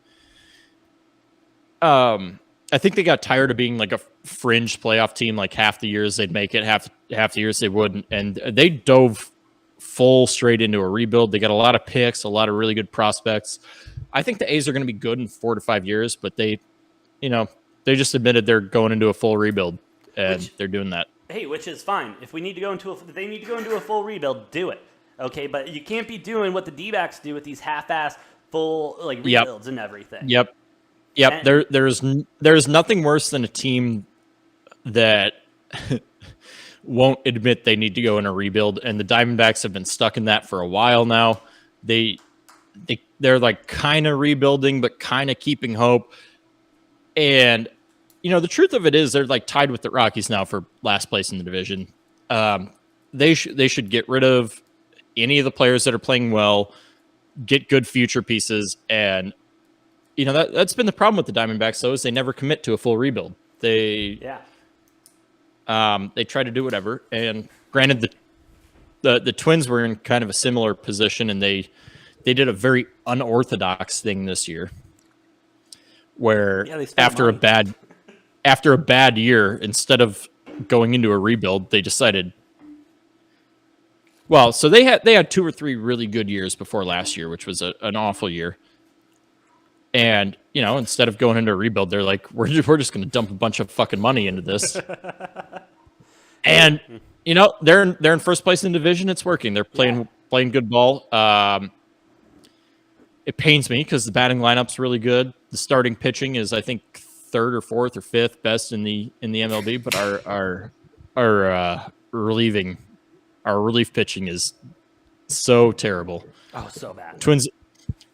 B: I think they got tired of being a fringe playoff team. Half the years they'd make it, half the years they wouldn't, and they dove full straight into a rebuild. They got a lot of picks, a lot of really good prospects. I think the A's are going to be good in 4 to 5 years, but they just admitted they're going into a full rebuild, and they're doing that.
A: Hey, which is fine. If they need to go into a full rebuild, do it. Okay, but you can't be doing what the D-backs do with these half-ass full rebuilds and everything.
B: Yep. There's nothing worse than a team that won't admit they need to go in a rebuild, and the Diamondbacks have been stuck in that for a while now. They're kind of rebuilding, but kind of keeping hope. And the truth of it is they're tied with the Rockies now for last place in the division. They should get rid of any of the players that are playing well, get good future pieces, and that's been the problem with the Diamondbacks though, is they never commit to a full rebuild. They try to do whatever. And granted, the Twins were in kind of a similar position, and they did a very unorthodox thing this year. where
A: Yeah, they spent
B: after a
A: money.
B: bad year, instead of going into a rebuild, they decided. Well, so they had 2 or 3 really good years before last year, which was an awful year. And instead of going into a rebuild, they're like, we're just going to dump a bunch of fucking money into this. And they're in first place in the division. It's working. They're playing good ball. It pains me because the batting lineup's really good. The starting pitching is, I think, 3rd or 4th or 5th best in the MLB. But our relief pitching is so terrible.
A: Oh, so bad.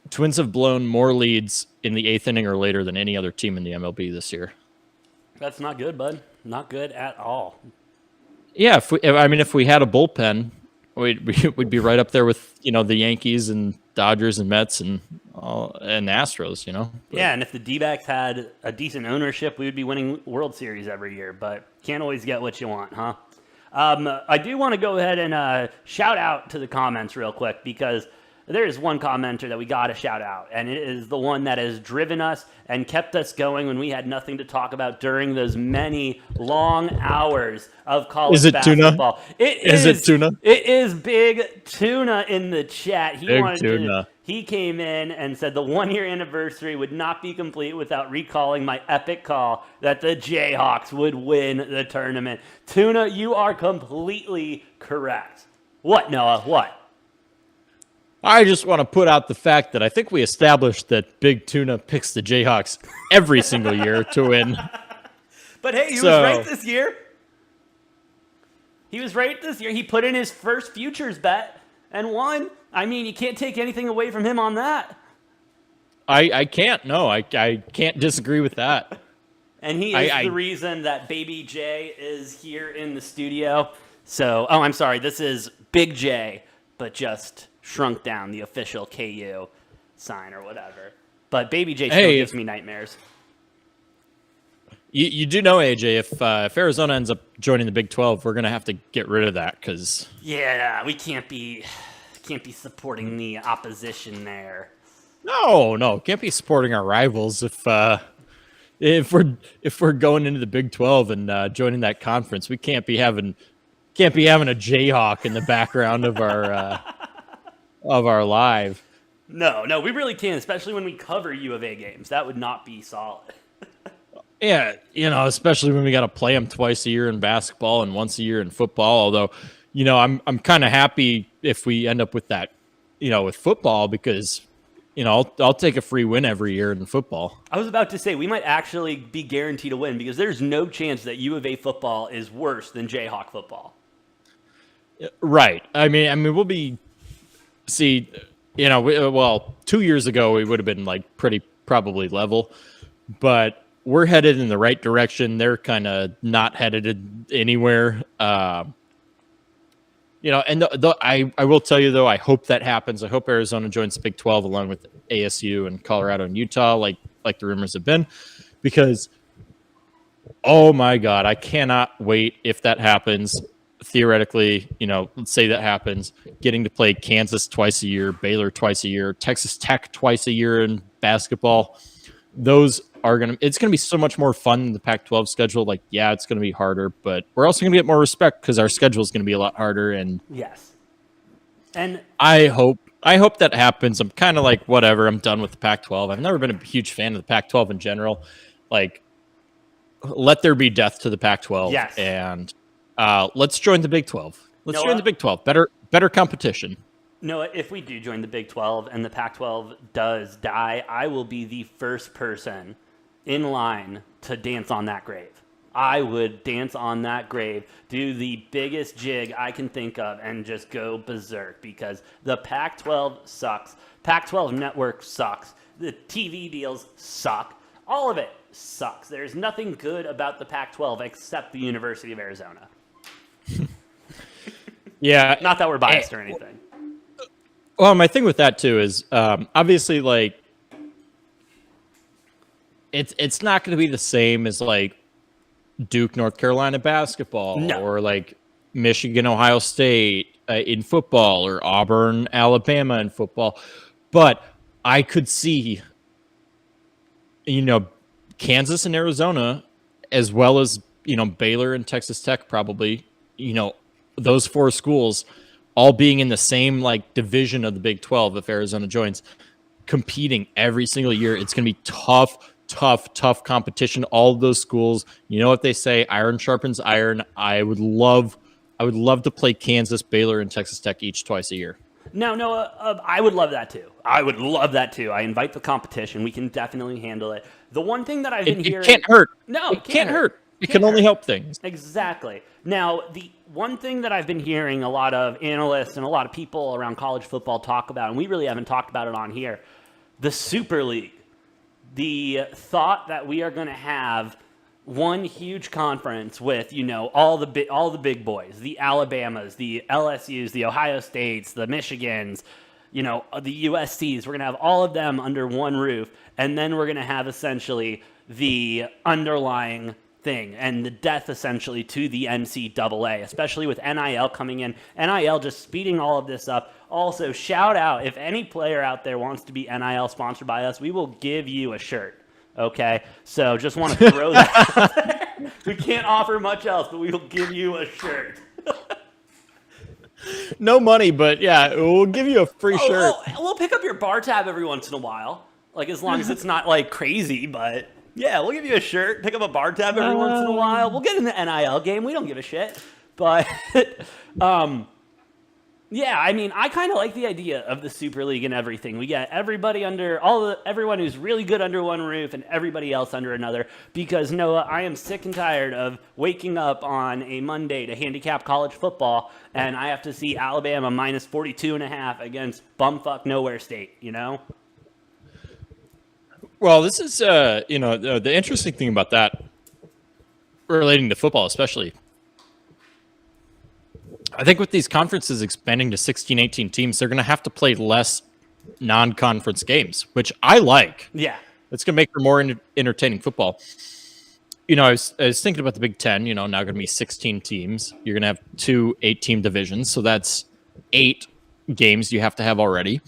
B: Twins have blown more leads in the 8th inning or later than any other team in the MLB this year.
A: That's not good, bud. Not good at all.
B: Yeah, if we had a bullpen, we'd be right up there with the Yankees and Dodgers and Mets and Astros. But,
A: yeah, and if the D-backs had a decent ownership, we would be winning World Series every year. But can't always get what you want, huh? I do want to go ahead and shout out to the comments real quick, because there is one commenter that we got to shout out, and it is the one that has driven us and kept us going when we had nothing to talk about during those many long hours of college basketball. Is it Tuna? It is Big Tuna in the chat. He came in and said the 1-year anniversary would not be complete without recalling my epic call that the Jayhawks would win the tournament. Tuna, you are completely correct. What, Noah? What?
B: I just want to put out the fact that I think we established that Big Tuna picks the Jayhawks every single year to win.
A: But hey, he was right this year. He put in his first futures bet and won. I mean, you can't take anything away from him on that.
B: I can't. No, I can't disagree with that.
A: And he is the reason that Baby J is here in the studio. So, I'm sorry. This is Big J, but just shrunk down, the official KU sign or whatever. But Baby J still gives me nightmares.
B: You do know, AJ, if Arizona ends up joining the Big 12, we're going to have to get rid of that because...
A: Yeah, we can't be supporting the opposition there.
B: No, can't be supporting our rivals if we're going into the Big 12 and joining that conference. We can't be having a Jayhawk in the background of our live.
A: No, we really can't, especially when we cover U of A games. That would not be solid.
B: Yeah, especially when we got to play them twice a year in basketball and once a year in football. Although, I'm kind of happy if we end up with that, with football, because, I'll take a free win every year in football.
A: I was about to say, we might actually be guaranteed to win, because there's no chance that U of A football is worse than Jayhawk football.
B: Right. I mean, we'll be... See, 2 years ago, we would have been probably level, but we're headed in the right direction. They're kind of not headed anywhere. And I will tell you, though, I hope that happens. I hope Arizona joins the Big 12 along with ASU and Colorado and Utah, like the rumors have been, because, oh my God, I cannot wait if that happens. Theoretically, let's say that happens, getting to play Kansas twice a year, Baylor twice a year, Texas Tech twice a year in basketball. It's going to be so much more fun than the Pac-12 schedule. It's going to be harder, but we're also going to get more respect because our schedule is going to be a lot harder. And
A: yes, and
B: I hope that happens. I'm kind of whatever. I'm done with the Pac-12. I've never been a huge fan of the Pac-12 in general. Let there be death to the Pac-12.
A: Yes,
B: and let's join the Big 12. Join the Big 12. Better competition.
A: Noah, if we do join the Big 12 and the Pac-12 does die, I will be the first person in line to dance on that grave. I would dance on that grave, do the biggest jig I can think of, and just go berserk, because the Pac-12 sucks. Pac-12 network sucks. The TV deals suck. All of it sucks. There's nothing good about the Pac-12 except the University of Arizona.
B: Yeah.
A: Not that we're biased or anything.
B: Well, my thing with that, too, is obviously, it's not going to be the same as, Duke, North Carolina basketball,
A: no,
B: or, Michigan, Ohio State in football, or Auburn, Alabama in football. But I could see, Kansas and Arizona, as well as, Baylor and Texas Tech, probably, those 4 schools all being in the same like division of the Big 12 if Arizona joins, competing every single year. It's going to be tough competition. All of those schools, you know what they say, iron sharpens iron. I would love to play Kansas, Baylor, and Texas Tech each twice a year.
A: No, I would love that too. I invite the competition. We can definitely handle it. The one thing that I've been hearing...
B: It can't hurt.
A: No,
B: it can't hurt. It can only help things.
A: Exactly. Now, the one thing that I've been hearing a lot of analysts and a lot of people around college football talk about, and we really haven't talked about it on here, the Super League. The thought that we are going to have one huge conference with, all the big boys, the Alabamas, the LSUs, the Ohio States, the Michigans, the USCs. We're going to have all of them under one roof, and then we're going to have essentially the underlying thing and the death essentially to the NCAA, especially with NIL coming in. NIL just speeding all of this up. Also, shout out, if any player out there wants to be NIL sponsored by us, we will give you a shirt. Okay, so just want to throw that out there. We can't offer much else, but we will give you a shirt.
B: No money, but yeah, we'll give you a free shirt.
A: We'll pick up your bar tab every once in a while, like as long as it's not like crazy. But yeah, we'll give you a shirt, pick up a bar tab every once in a while. We'll get in the NIL game. We don't give a shit. But yeah, I mean, I kind of like the idea of the Super League and everything. We get everybody everyone who's really good under one roof and everybody else under another. Because Noah, I am sick and tired of waking up on a Monday to handicap college football, and I have to see Alabama minus 42.5 against bumfuck nowhere state.
B: Well, this is the interesting thing about that, relating to football especially. I think with these conferences expanding to 16, 18 teams, they're going to have to play less non-conference games, which I like.
A: Yeah.
B: It's going to make for more entertaining football. I was thinking about the Big Ten, now going to be 16 teams. You're going to have 2 8-team divisions, so that's 8 games you have to have already.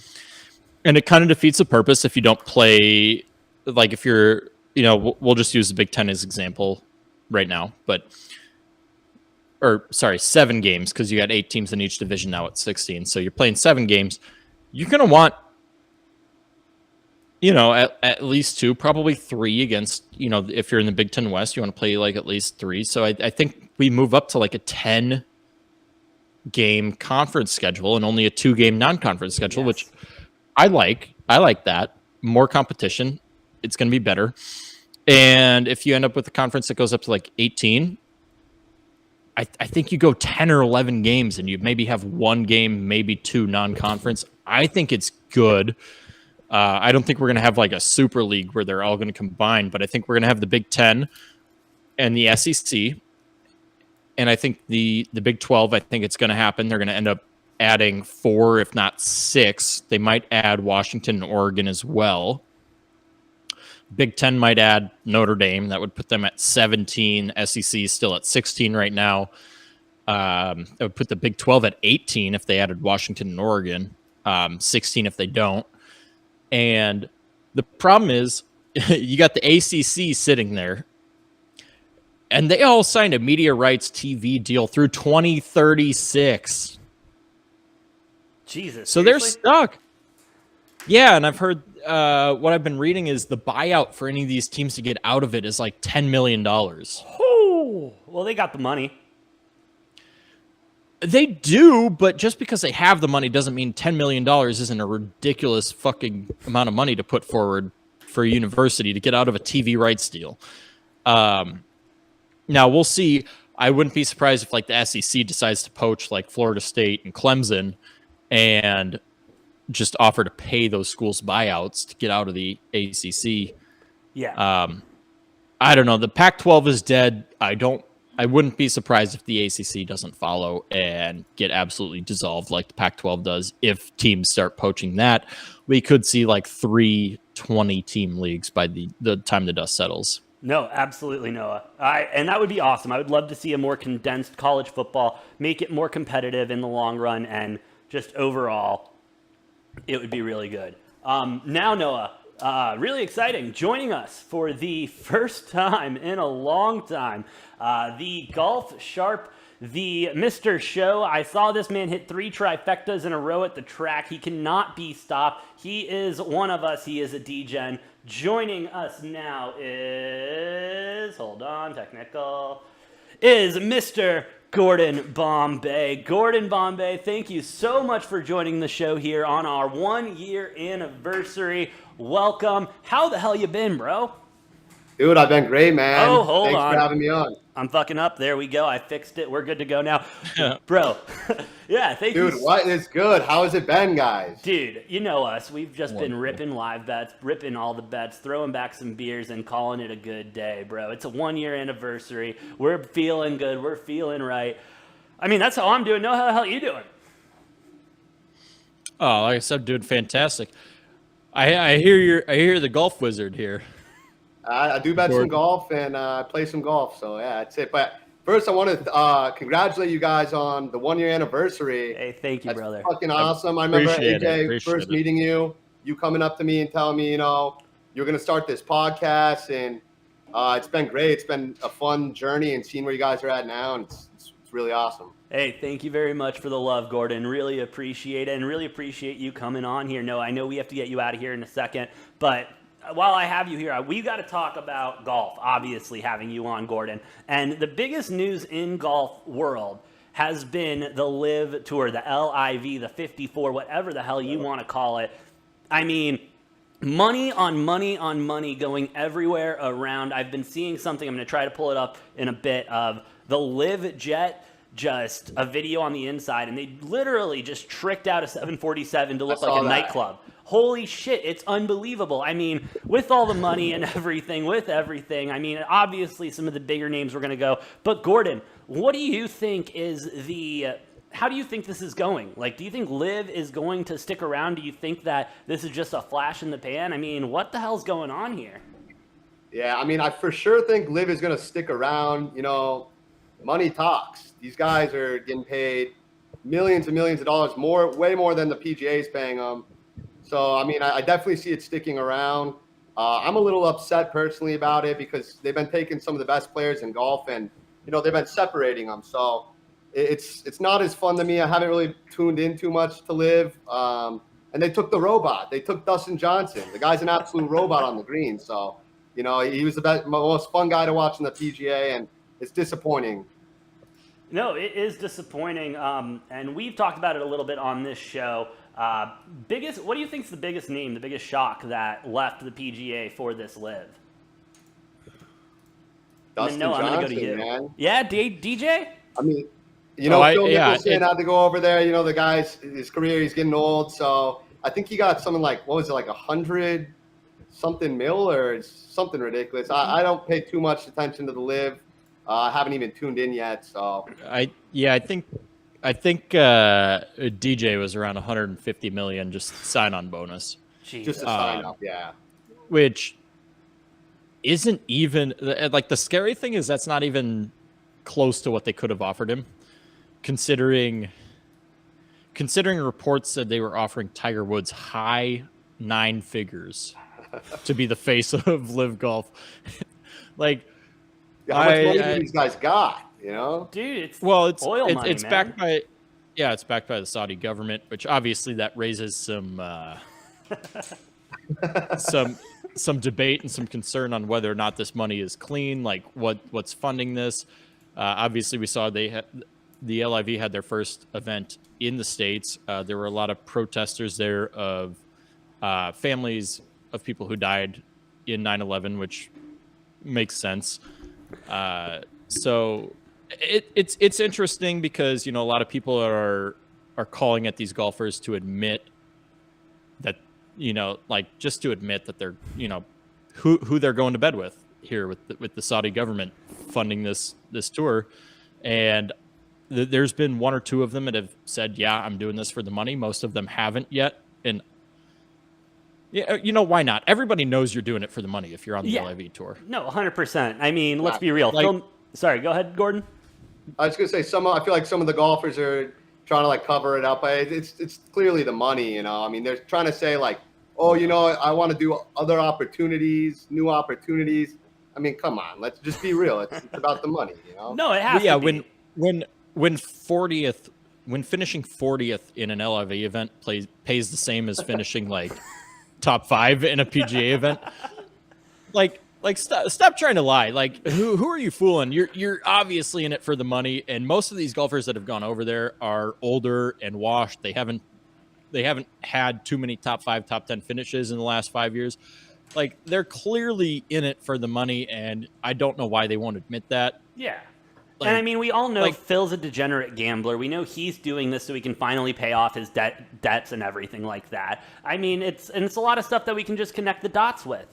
B: And it kind of defeats the purpose if you don't play, like if you're, we'll just use the Big Ten as example right now, but... 7 games, because you got 8 teams in each division. Now it's 16. So you're playing 7 games. You're going to want, at least 2, probably 3 against, if you're in the Big Ten West, you want to play like at least 3. So I think we move up to like a 10-game conference schedule and only a 2-game non-conference schedule, which I like. I like that. More competition. It's going to be better. And if you end up with a conference that goes up to like 18, I think you go 10 or 11 games and you maybe have 1 game, maybe 2 non-conference. I think it's good. I don't think we're going to have like a super league where they're all going to combine, but I think we're going to have the Big Ten and the SEC. And I think the Big 12, I think it's going to happen. They're going to end up adding 4, if not 6. They might add Washington and Oregon as well. Big Ten might add Notre Dame. That would put them at 17. SEC is still at 16 right now. That would put the Big 12 at 18 if they added Washington and Oregon. 16 if they don't. And the problem is you got the ACC sitting there, and they all signed a media rights TV deal through 2036.
A: Jesus.
B: So
A: seriously?
B: they're stuck. Yeah, and I've heard what I've been reading is the buyout for any of these teams to get out of it is like $10 million.
A: Oh, well, they got the money.
B: They do, but just because they have the money doesn't mean $10 million isn't a ridiculous fucking amount of money to put forward for a university to get out of a TV rights deal. Now, we'll see. I wouldn't be surprised if like the SEC decides to poach like Florida State and Clemson and just offer to pay those schools buyouts to get out of the ACC.
A: Yeah.
B: I don't know. The Pac-12 is dead. I wouldn't be surprised if the ACC doesn't follow and get absolutely dissolved like the Pac-12 does. If teams start poaching that, we could see like 3 20-team leagues by the time the dust settles.
A: No, absolutely, Noah. And that would be awesome. I would love to see a more condensed college football, make it more competitive in the long run, and just overall, it would be really good. Now, Noah, Really exciting. Joining us for the first time in a long time, the Golf Sharp, the Mr. Show. I saw this man hit 3 trifectas in a row at the track. He cannot be stopped. He is one of us. He is a Degen. Joining us now is, hold on, technical, is Mr. Gordon Bombay. Gordon Bombay, thank you so much for joining the show here on our 1-year anniversary. Welcome. How the hell you been, bro?
E: Dude, I've been great, man.
A: Oh, hold on.
E: Thanks for having me on.
A: I'm fucking up. There we go. I fixed it. We're good to go now. Bro, yeah, thank you.
E: Dude, what is good? How has it been, guys?
A: Dude, you know us. We've just been ripping live bets, ripping all the bets, throwing back some beers, and calling it a good day, bro. It's a 1-year anniversary. We're feeling good. We're feeling right. I mean, that's how I'm doing. How the hell you doing?
B: Oh, like I said, dude, fantastic. I hear the golf wizard here.
E: I do bet some golf and play some golf, so yeah, that's it. But first, I want to congratulate you guys on the 1-year anniversary.
A: Hey, thank you,
E: that's
A: brother.
E: Fucking awesome. I remember AJ first
B: it.
E: meeting you coming up to me and telling me, you're going to start this podcast, and it's been great. It's been a fun journey and seeing where you guys are at now, and it's really awesome.
A: Hey, thank you very much for the love, Gordon. Really appreciate it, and really appreciate you coming on here. No, I know we have to get you out of here in a second, but while I have you here, we got to talk about golf, obviously, having you on, Gordon. And the biggest news in golf world has been the LIV Tour, the LIV, the 54, whatever the hell you want to call it. I mean, money on money on money going everywhere around. I've been seeing something, I'm going to try to pull it up in a bit, of the LIV Jet, just a video on the inside, and they literally just tricked out a 747 to look like a nightclub. Holy shit, it's unbelievable. I mean, with all the money and everything, I mean, obviously some of the bigger names were going to go. But Gordon, what do you think is how do you think this is going? Like, do you think LIV is going to stick around? Do you think that this is just a flash in the pan? I mean, what the hell's going on here?
E: Yeah, I mean, I for sure think LIV is going to stick around. Money talks. These guys are getting paid millions and millions of dollars, way more than the PGA is paying them. So, I mean, I definitely see it sticking around. I'm a little upset personally about it because they've been taking some of the best players in golf and, they've been separating them. So it's not as fun to me. I haven't really tuned in too much to LIV. And they took the robot. They took Dustin Johnson. The guy's an absolute robot on the green. So, he was the most fun guy to watch in the PGA, and it's disappointing.
A: No, it is disappointing. And we've talked about it a little bit on this show. What do you think is the biggest name, the biggest shock that left the PGA for this LIV?
E: Dustin
A: I'm
E: Johnson,
A: going to go to you.
E: Man.
A: Yeah, DJ?
E: I mean, Phil Mickelson had to go over there. The guy's, his career, he's getting old. So I think he got something like, what was it, like 100-something mil or something ridiculous. I don't pay too much attention to the LIV. I haven't even tuned in yet. So
B: I think DJ was around 150 million just sign-on bonus.
A: Jeez.
E: Just a sign-up, yeah.
B: Which isn't even like, the scary thing is that's not even close to what they could have offered him, considering reports said they were offering Tiger Woods high 9 figures to be the face of LIV Golf. Like,
E: how much money do these guys got?
A: Dude, it's
B: oil
A: money,
B: it's
A: man.
B: backed by, it's backed by the Saudi government, which obviously that raises some some debate and some concern on whether or not this money is clean. Like, what's funding this? Obviously, we saw the LIV had their first event in the States. There were a lot of protesters there of families of people who died in 9/11, which makes sense. So it's interesting because, a lot of people are calling at these golfers to admit that, just to admit that they're, who they're going to bed with here with the Saudi government funding this tour. And there's been 1 or 2 of them that have said, yeah, I'm doing this for the money. Most of them haven't yet. And yeah, why not? Everybody knows you're doing it for the money if you're on the LIV tour.
A: No, 100%. I mean, let's be real. Sorry, go ahead, Gordon.
E: I was going to say, I feel like some of the golfers are trying to cover it up. It's clearly the money, I mean, they're trying to say oh, I want to do other opportunities, new opportunities. I mean, come on, let's just be real. It's about the money,
A: No, it has to be.
B: When finishing 40th in an LIV event pays the same as finishing like top 5 in a PGA event. Like stop trying to lie. Like who are you fooling? You're obviously in it for the money, and most of these golfers that have gone over there are older and washed. They haven't had too many top 5, top 10 finishes in the last 5 years. Like they're clearly in it for the money, and I don't know why they won't admit that.
A: Yeah.
B: Like,
A: and I mean, we all know
B: like-
A: Phil's a degenerate gambler. We know he's doing this so he can finally pay off his debts and everything like that. I mean, it's a lot of stuff that we can just connect the dots with,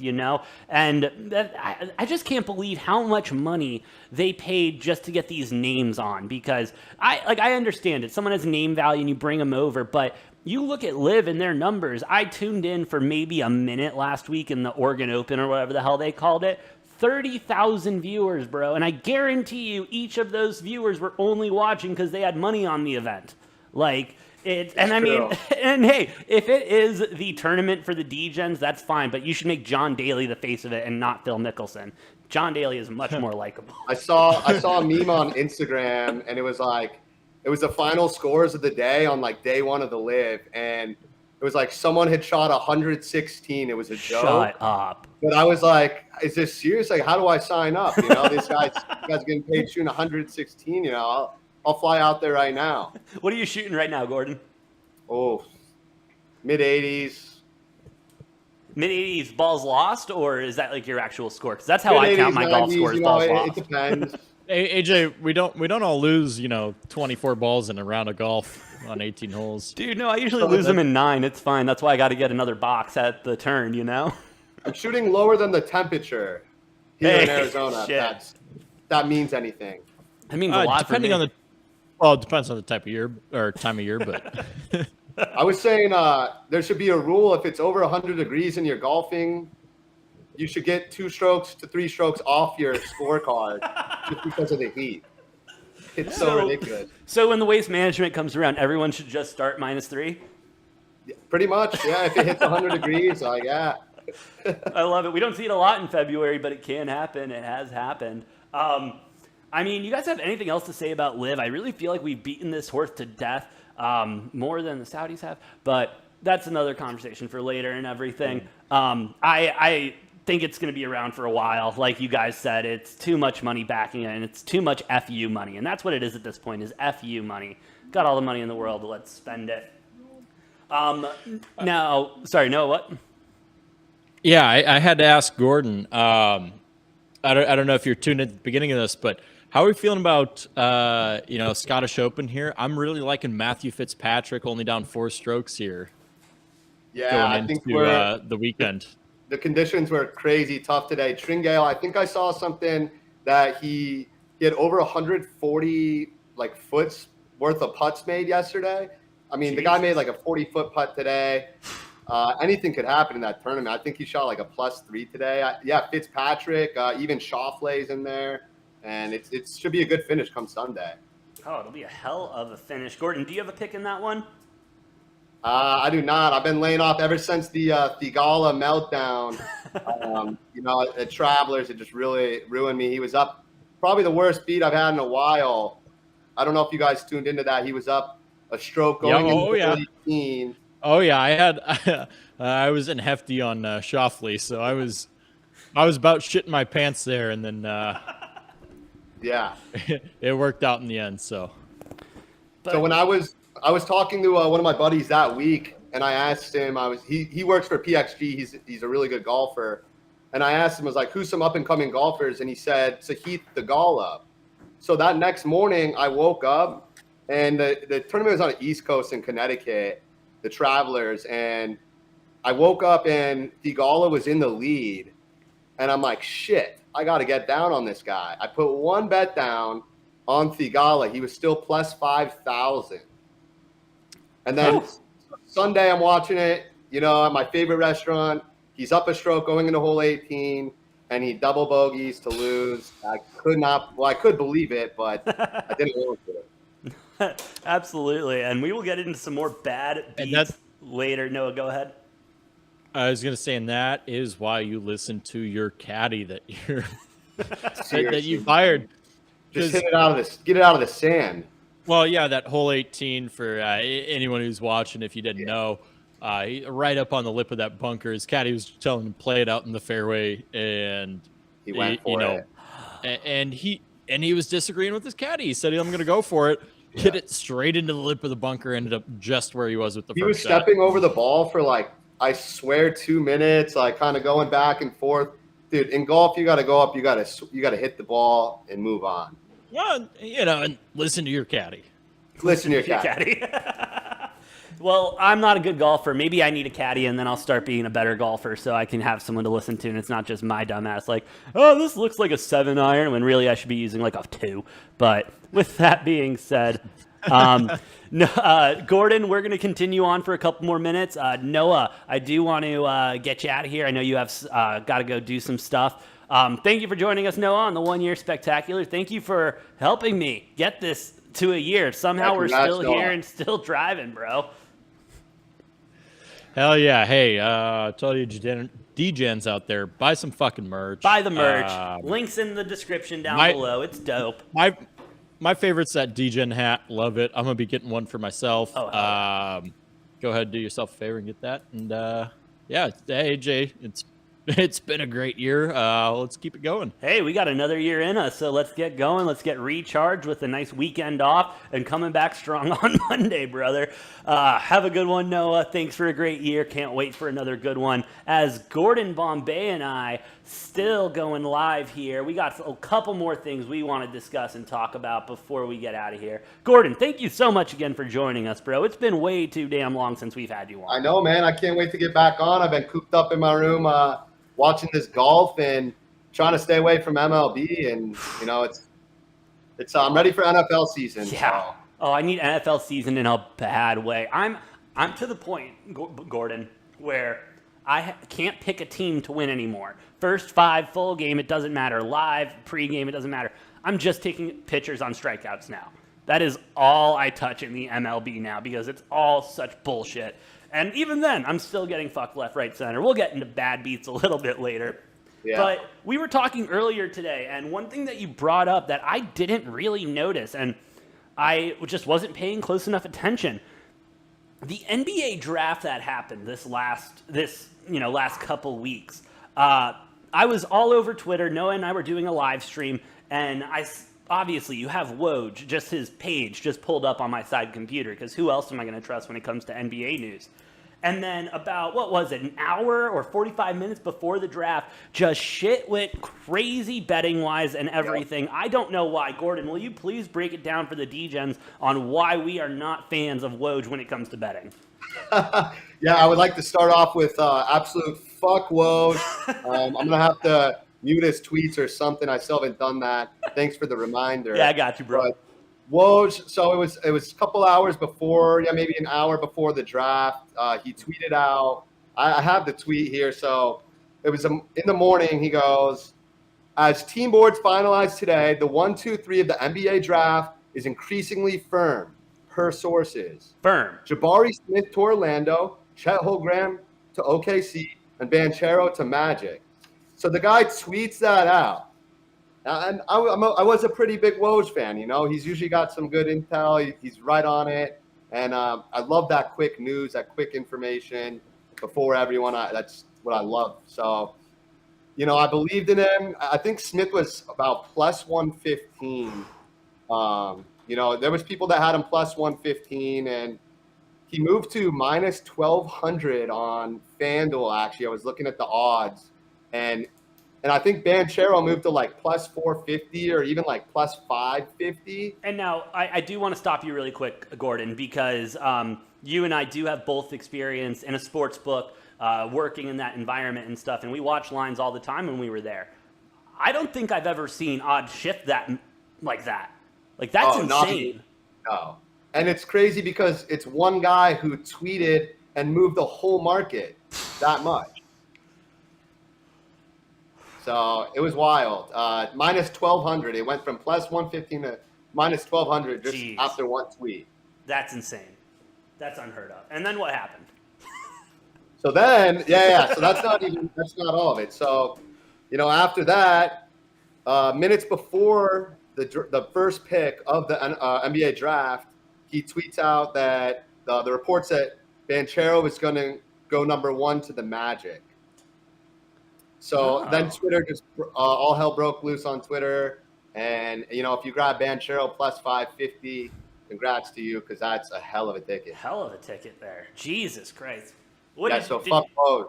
A: And I just can't believe how much money they paid just to get these names on. Because I understand it. Someone has name value and you bring them over, but you look at Liv and their numbers. I tuned in for maybe a minute last week in the Oregon Open or whatever the hell they called it. 30,000 viewers, bro. And I guarantee you each of those viewers were only watching because they had money on the event. Like, and I mean, and hey, if it is the tournament for the Degens, that's fine. But you should make John Daly the face of it and not Phil Mickelson. John Daly is much more likable.
E: I saw a meme on Instagram, and it was the final scores of the day on like day 1 of the Live, and it was like someone had shot 116. It was a joke.
A: Shut up.
E: But I was like, is this serious? Like, how do I sign up? These guys getting paid shooting 116. I'll fly out there right now.
A: What are you shooting right now, Gordon?
E: Oh, mid-80s.
A: Mid-80s balls lost, or is that like your actual score? Because that's how I count my golf scores, balls lost.
E: It depends.
B: Hey, AJ, we don't all lose 24 balls in a round of golf on 18 holes.
A: Dude, no, I usually lose them in 9. It's fine. That's why I got to get another box at the turn,
E: I'm shooting lower than the temperature here in Arizona. If that means anything.
A: That means a lot.
B: Depending on it depends on the type of year or time of year, but
E: I was saying there should be a rule. If it's over 100 degrees and you're golfing, you should get 2 strokes to 3 strokes off your scorecard just because of the heat. It's so ridiculous.
A: So when the waste management comes around, everyone should just start -3?
E: Pretty much, yeah. If it hits 100 degrees, yeah.
A: I love it. We don't see it a lot in February, but it can happen. It has happened. I mean, you guys have anything else to say about Liv? I really feel like we've beaten this horse to death more than the Saudis have, but that's another conversation for later and everything. I think it's going to be around for a while. Like you guys said, it's too much money backing it, and it's too much FU money, and that's what it is at this point, is FU money. Got all the money in the world, let's spend it. Now, sorry, Noah, what?
B: yeah, I had to ask Gordon. I don't know if you're tuned in at the beginning of this, but how are we feeling about Scottish Open here? I'm really liking Matthew Fitzpatrick, only down 4 strokes here.
E: Yeah, I think
B: the weekend.
E: The conditions were crazy tough today. Tringale, I think I saw something that he had over 140 foots worth of putts made yesterday. I mean, the guy made like a 40-foot putt today. Anything could happen in that tournament. I think he shot like a +3 today. Fitzpatrick, even Schauffele's in there, and it should be a good finish come Sunday.
A: Oh, it'll be a hell of a finish. Gordon, do you have a pick in that one?
E: I do not. I've been laying off ever since the Thigala meltdown. At Travelers, it just really ruined me. He was up, probably the worst beat I've had in a while. I don't know if you guys tuned into that. He was up a stroke going into 18.
B: Oh yeah, I was in hefty on Schauffele, so I was about shitting my pants there, and then it worked out in the end. So
E: when I was talking to one of my buddies that week, and I asked him, he works for PXG. He's a really good golfer, and I asked him, I was like, who's some up and coming golfers? And he said Sahith Theegala. So that next morning, I woke up, and the tournament was on the East Coast in Connecticut, the Travelers, and I woke up and Thigala was in the lead, and I'm like, shit, I got to get down on this guy. I put one bet down on Thigala. He was still plus 5,000. And then Sunday, I'm watching it, at my favorite restaurant. He's up a stroke going into hole 18, and he double bogeys to lose. I could believe it, but I didn't want to.
A: Absolutely. And we will get into some more bad beats later. Noah, go ahead.
B: I was gonna say, and that is why you listen to your caddy that you're that you fired.
E: Just hit it out of this, get it out of the sand.
B: Well, yeah, that hole 18 for anyone who's watching, if you didn't know, right up on the lip of that bunker, his caddy was telling him to play it out in the fairway, and
E: He went for it.
B: and he was disagreeing with his caddy. He said, "I'm going to go for it." Hit it straight into the lip of the bunker. Ended up just where he was with the first shot.
E: He was stepping over the ball for like, I swear, 2 minutes, like kind of going back and forth. Dude, in golf, you got to go up, you got to hit the ball and move on.
B: Well, and listen to your caddy.
E: Listen to your caddy.
A: Well, I'm not a good golfer. Maybe I need a caddy, and then I'll start being a better golfer so I can have someone to listen to, and it's not just my dumbass like, oh, this looks like a 7-iron, when really I should be using like a 2. But with that being said, Gordon, we're going to continue on for a couple more minutes. Noah, I do want to get you out of here. I know you have got to go do some stuff. Thank you for joining us, Noah, on the 1 year spectacular. Thank you for helping me get this to a year. Somehow we're still here and still driving, bro.
B: Hell yeah. Hey, tell you Degens out there, buy some fucking merch.
A: Buy the merch. Links in the description down below. It's dope.
B: My favorite's that Degen hat. Love it. I'm going to be getting one for myself.
A: Oh,
B: go ahead and do yourself a favor and get that. And yeah, hey, Jay, it's been a great year. Let's keep it going.
A: Hey, we got another year in us, so let's get going. Let's get recharged with a nice weekend off and coming back strong on Monday, brother. Have a good one, Noah. Thanks for a great year. Can't wait for another good one. As Gordon Bombay and I still going live here, we got a couple more things we want to discuss and talk about before we get out of here. Gordon, thank you so much again for joining us, bro. It's been way too damn long since we've had you on.
E: I know, man. I can't wait to get back on. I've been cooped up in my room watching this golf and trying to stay away from MLB, and it's I'm ready for NFL season.
A: Yeah.
E: So.
A: Oh, I need NFL season in a bad way. I'm to the point, Gordon, where I can't pick a team to win anymore. First 5 full game, it doesn't matter. Live, pre-game, it doesn't matter. I'm just taking pitchers on strikeouts now. That is all I touch in the MLB now because it's all such bullshit. And even then, I'm still getting fucked left, right, center. We'll get into bad beats a little bit later.
E: Yeah.
A: But we were talking earlier today, and one thing that you brought up that I didn't really notice, and I just wasn't paying close enough attention. The NBA draft that happened this last couple weeks. I was all over Twitter. Noah and I were doing a live stream, and obviously you have Woj, just his page just pulled up on my side computer, because who else am I going to trust when it comes to NBA news? And then about, what was it, an hour or 45 minutes before the draft, just shit went crazy betting-wise and everything. Yep. I don't know why. Gordon, will you please break it down for the Degens on why we are not fans of Woj when it comes to betting?
E: Yeah, I would like to start off with absolute fuck Woj. I'm going to have to mute his tweets or something. I still haven't done that. Thanks for the reminder.
A: Yeah, I got you, bro.
E: But Woj, so it was a couple hours before, maybe an hour before the draft. He tweeted out. I have the tweet here. So it was in the morning. He goes, as team boards finalized today, the 1, 2, 3 of the NBA draft is increasingly firm, per sources.
A: Firm.
E: Jabari Smith to Orlando, Chet Holmgren to OKC, and Banchero to Magic. So the guy tweets that out. And I was a pretty big Woj fan, He's usually got some good intel. He's right on it. And I love that quick news, that quick information before everyone. That's what I love. So, I believed in him. I think Smith was about plus 115. There was people that had him plus 115, and he moved to minus 1,200 on FanDuel, actually. I was looking at the odds. And I think Banchero moved to like plus 450 or even like plus 550.
A: And now I do want to stop you really quick, Gordon, because you and I do have both experience in a sports book, working in that environment and stuff. And we watch lines all the time when we were there. I don't think I've ever seen odds shift like that. Like, that's insane.
E: No. And it's crazy because it's one guy who tweeted and moved the whole market that much. So it was wild. Minus 1,200. It went from plus 115 to minus 1,200 just after one tweet.
A: That's insane. That's unheard of. And then what happened?
E: So then, so that's not all of it. So, after that, minutes before the first pick of the NBA draft, he tweets out that the reports that Banchero is going to go number 1 to the Magic. So then Twitter just all hell broke loose on Twitter. And, if you grab Banchero plus 550, congrats to you, because that's a hell of a ticket.
A: Hell of a ticket there. Jesus Christ.
E: Fuck Woj.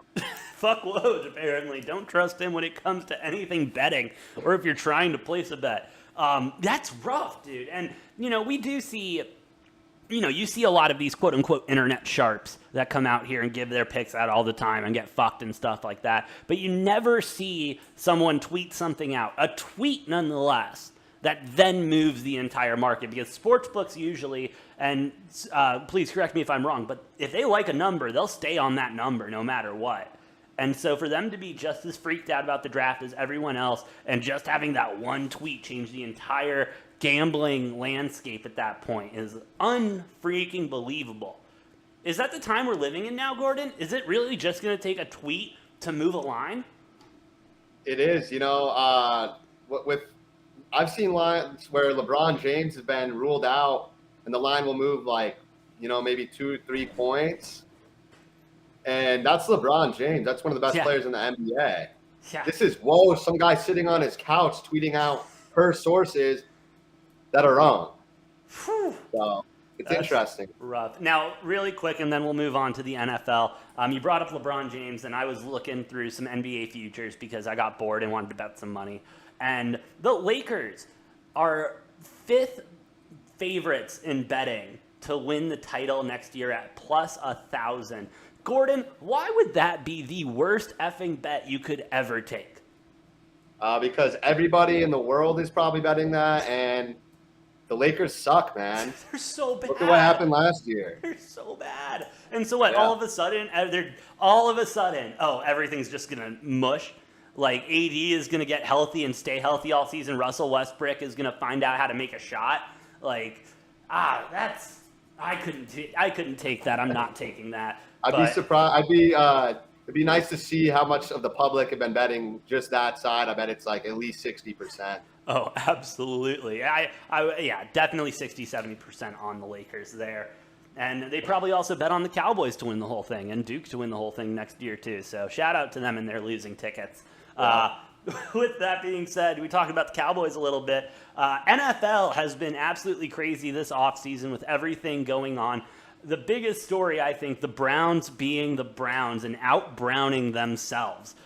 A: Fuck Woj, apparently. Don't trust him when it comes to anything betting, or if you're trying to place a bet. That's rough, dude. And, we do see... you see a lot of these quote-unquote internet sharps that come out here and give their picks out all the time and get fucked and stuff like that. But you never see someone tweet something out, a tweet nonetheless, that then moves the entire market. Because sportsbooks usually, and please correct me if I'm wrong, but if they like a number, they'll stay on that number no matter what. And so for them to be just as freaked out about the draft as everyone else and just having that one tweet change the entire gambling landscape at that point is unfreaking believable. Is that the time we're living in now, Gordon? Is it really just going to take a tweet to move a line?
E: It is. I've seen lines where LeBron James has been ruled out and the line will move maybe 2-3 points. And that's LeBron James. That's one of the best players in the NBA.
A: Yeah.
E: This is, some guy sitting on his couch tweeting out per sources that are wrong. So it's interesting.
A: Rough. Now, really quick, and then we'll move on to the NFL. You brought up LeBron James, and I was looking through some NBA futures because I got bored and wanted to bet some money. And the Lakers are 5th favorites in betting to win the title next year at plus 1,000. Gordon, why would that be the worst effing bet you could ever take?
E: Because everybody in the world is probably betting that, and the Lakers suck, man.
A: They're so bad.
E: Look at what happened last year.
A: They're so bad. And so what? Yeah. All of a sudden, everything's just going to mush. Like, AD is going to get healthy and stay healthy all season. Russell Westbrook is going to find out how to make a shot. Like, I couldn't take that. I'm not taking that.
E: I'd be surprised. It'd be nice to see how much of the public have been betting just that side. I bet it's like at least 60%.
A: Oh, absolutely. Definitely 60-70% on the Lakers there. And they probably also bet on the Cowboys to win the whole thing and Duke to win the whole thing next year too. So shout out to them and their losing tickets. With that being said, we talked about the Cowboys a little bit. NFL has been absolutely crazy this offseason with everything going on. The biggest story, I think, the Browns being the Browns and out-browning themselves.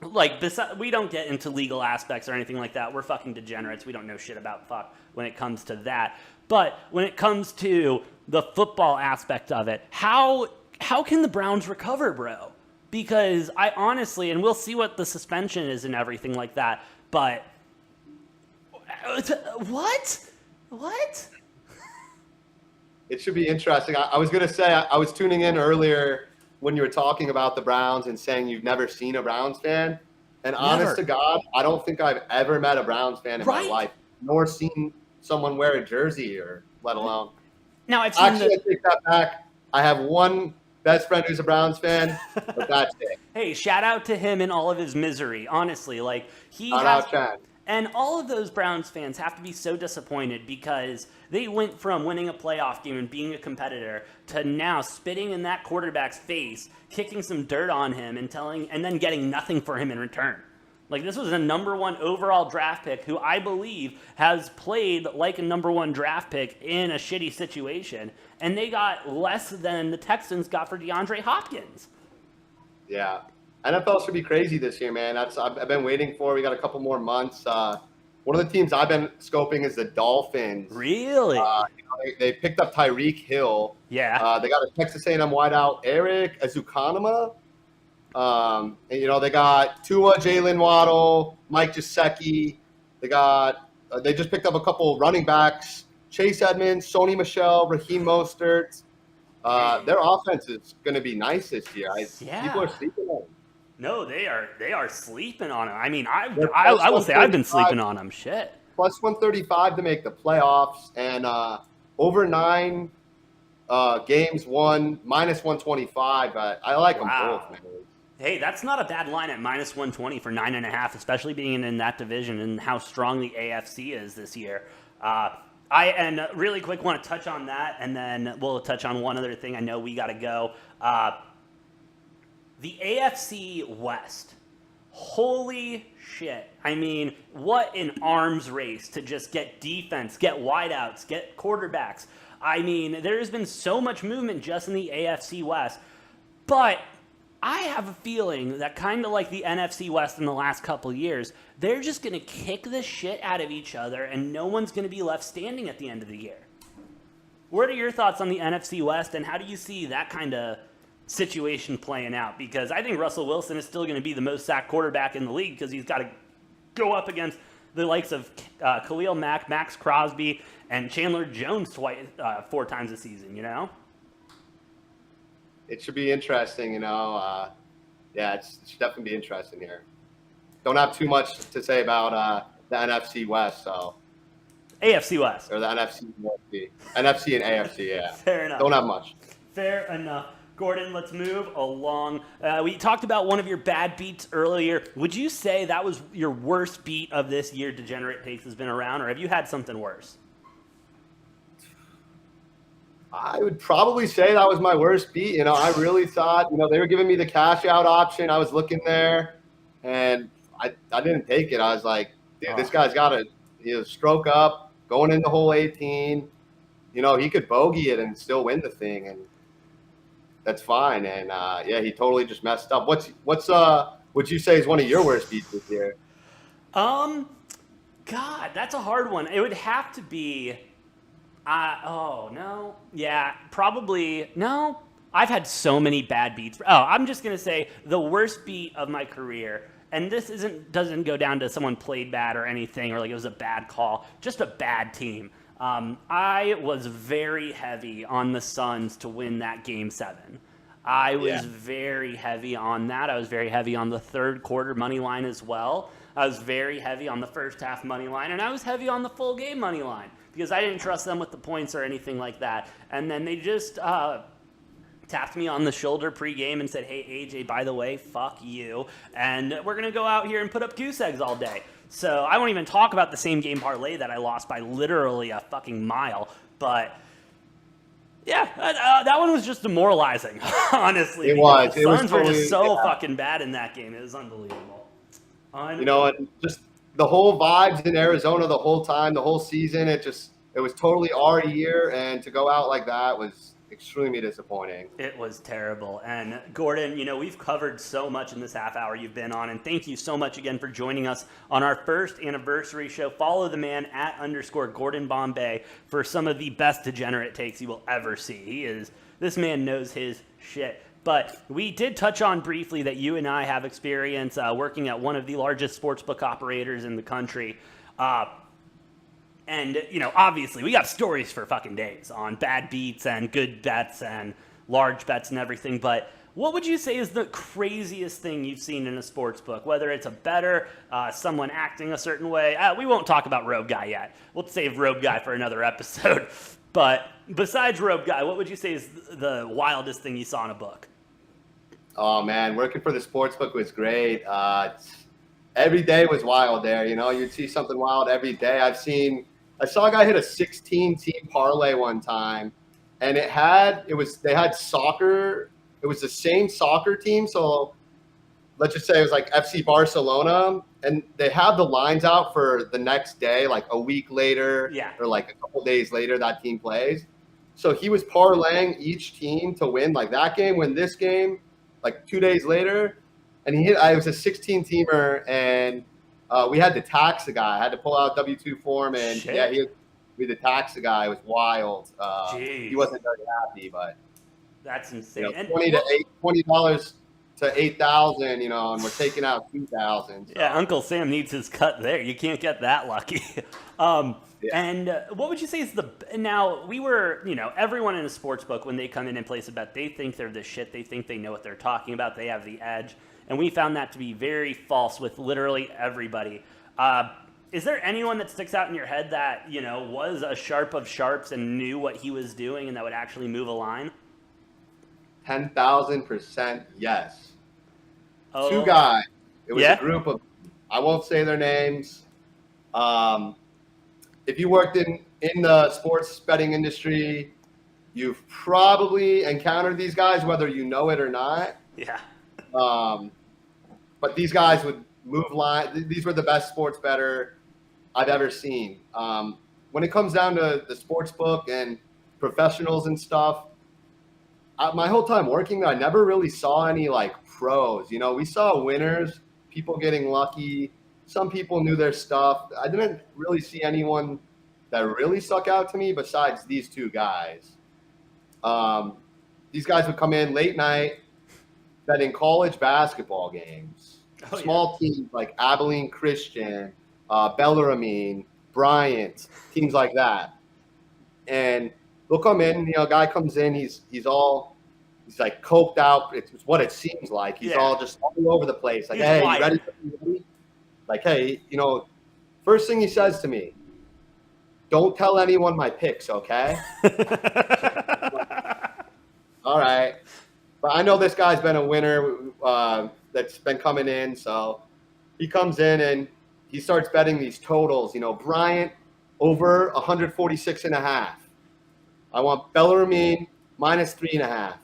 A: We don't get into legal aspects or anything like that. We're fucking degenerates. We don't know shit about fuck when it comes to that. But when it comes to the football aspect of it, how can the Browns recover, bro? Because I honestly, and we'll see what the suspension is and everything like that, but what?
E: It should be interesting. I was going to say, I was tuning in earlier when you were talking about the Browns and saying you've never seen a Browns fan. And honest to God, I don't think I've ever met a Browns fan in my life, nor seen someone wear a jersey here, let alone.
A: Now, I
E: take that back. I have one best friend who's a Browns fan, but that's it.
A: Hey, shout out to him in all of his misery. Honestly, and all of those Browns fans have to be so disappointed because they went from winning a playoff game and being a competitor to now spitting in that quarterback's face, kicking some dirt on him and then getting nothing for him in return. Like, this was a number 1 overall draft pick who I believe has played like a number 1 draft pick in a shitty situation. And they got less than the Texans got for DeAndre Hopkins.
E: Yeah. NFL should be crazy this year, man. I've been waiting for. We got a couple more months. One of the teams I've been scoping is the Dolphins.
A: Really?
E: They picked up Tyreek Hill.
A: Yeah.
E: They got a Texas A&M wideout, Eric Ezukanma. They got Tua, Jalen Waddle, Mike Gesicki. They just picked up a couple running backs, Chase Edmonds, Sony Michel, Raheem Mostert. Their offense is going to be nice this year. People are sleeping on them.
A: No, they are sleeping on him. I mean, I will say I've been sleeping on him. Shit.
E: Plus 135 to make the playoffs, and over 9 games won -125. But I like them both, man.
A: Hey, that's not a bad line at -120 for 9.5, especially being in that division and how strong the AFC is this year. And really quick want to touch on that, and then we'll touch on one other thing. I know we got to go. The AFC West. Holy shit. I mean, what an arms race to just get defense, get wideouts, get quarterbacks. I mean, there's been so much movement just in the AFC West. But I have a feeling that kind of like the NFC West in the last couple of years, they're just going to kick the shit out of each other and no one's going to be left standing at the end of the year. What are your thoughts on the NFC West, and how do you see that kind of situation playing out? Because I think Russell Wilson is still going to be the most sacked quarterback in the league because he's got to go up against the likes of Khalil Mack, Max Crosby, and Chandler Jones 4 times a season, you know?
E: It should be interesting, you know. It should definitely be interesting here. Don't have too much to say about the NFC West, so.
A: AFC West.
E: Or the NFC and AFC, yeah.
A: Fair enough.
E: Don't have much.
A: Fair enough. Gordon, let's move along. We talked about one of your bad beats earlier. Would you say that was your worst beat of this year Degenerate Takes has been around, or have you had something worse?
E: I would probably say that was my worst beat. You know, I really thought, you know, they were giving me the cash out option. I was looking there, and I didn't take it. I was like, dude, this guy's got to stroke up, going in the hole 18. You know, he could bogey it and still win the thing, and that's fine. And he totally just messed up. What's would you say is one of your worst beats this year?
A: God, that's a hard one. It would have to be. Probably no. I've had so many bad beats. I'm just gonna say the worst beat of my career, and this doesn't go down to someone played bad or anything, or like it was a bad call, just a bad team. I was very heavy on the Suns to win that Game 7. I was very heavy on that. I was very heavy on the third quarter money line as well. I was very heavy on the first half money line, and I was heavy on the full game money line because I didn't trust them with the points or anything like that. And then they just tapped me on the shoulder pregame and said, hey, AJ, by the way, fuck you. And we're going to go out here and put up goose eggs all day. So I won't even talk about the same game parlay that I lost by literally a fucking mile. But yeah, that one was just demoralizing, honestly.
E: It was.
A: The Suns were just so fucking bad in that game. It was unbelievable.
E: You know, and just the whole vibes in Arizona the whole time, the whole season, it was totally our year. And to go out like that was extremely disappointing.
A: It was terrible. And Gordon, you know, we've covered so much in this half hour you've been on, and thank you so much again for joining us on our first anniversary show. Follow the man at _Gordon Bombay for some of the best degenerate takes you will ever see. This man knows his shit. But we did touch on briefly that you and I have experience working at one of the largest sportsbook operators in the country. And, you know, obviously we got stories for fucking days on bad beats and good bets and large bets and everything. But what would you say is the craziest thing you've seen in a sports book? Whether it's a bettor, someone acting a certain way. We won't talk about Robe Guy yet. We'll save Robe Guy for another episode. But besides Robe Guy, what would you say is the wildest thing you saw in a book?
E: Oh, man, working for the sports book was great. Every day was wild there. You know, you'd see something wild every day. I saw a guy hit a 16-team parlay one time, and they had soccer. It was the same soccer team. So let's just say it was like FC Barcelona, and they had the lines out for the next day, like a week later or like a couple days later that team plays. So he was parlaying each team to win, like that game, win this game, like 2 days later. And it was a 16-teamer, and we had to tax the guy. I had to pull out W-2 form, and we had to tax the guy. It was wild. He wasn't very happy, but
A: that's insane.
E: You know, $20 to $8,000, you know, and we're taking out $2,000. So.
A: Yeah, Uncle Sam needs his cut there. You can't get that lucky. And what would you say is now we were, you know, everyone in a sports book, when they come in and place a bet, they think they're the shit. They think they know what they're talking about. They have the edge. And we found that to be very false with literally everybody. Is there anyone that sticks out in your head that, you know, was a sharp of sharps and knew what he was doing and that would actually move a line?
E: 10,000% yes.
A: Oh,
E: Two guys. It was
A: yeah?
E: a group of, I won't say their names. If you worked in the sports betting industry, you've probably encountered these guys, whether you know it or not.
A: Yeah.
E: But these guys would move line. These were the best sports better I've ever seen. When it comes down to the sports book and professionals and stuff, my whole time working there, I never really saw any like pros. You know, we saw winners, people getting lucky. Some people knew their stuff. I didn't really see anyone that really stuck out to me besides these two guys. These guys would come in late night betting college basketball games. Small teams like Abilene Christian, Bellarmine, Bryant, teams like that. And they'll come in, you know, a guy comes in, he's like coked out. It's what it seems like. He's all just all over the place. Like, hey, you ready? Like, hey, you know, first thing he says to me, don't tell anyone my picks, okay? All right. But I know this guy's been a winner that's been coming in. So he comes in and he starts betting these totals. You know, Bryant over 146.5. I want Bellarmine minus 3.5.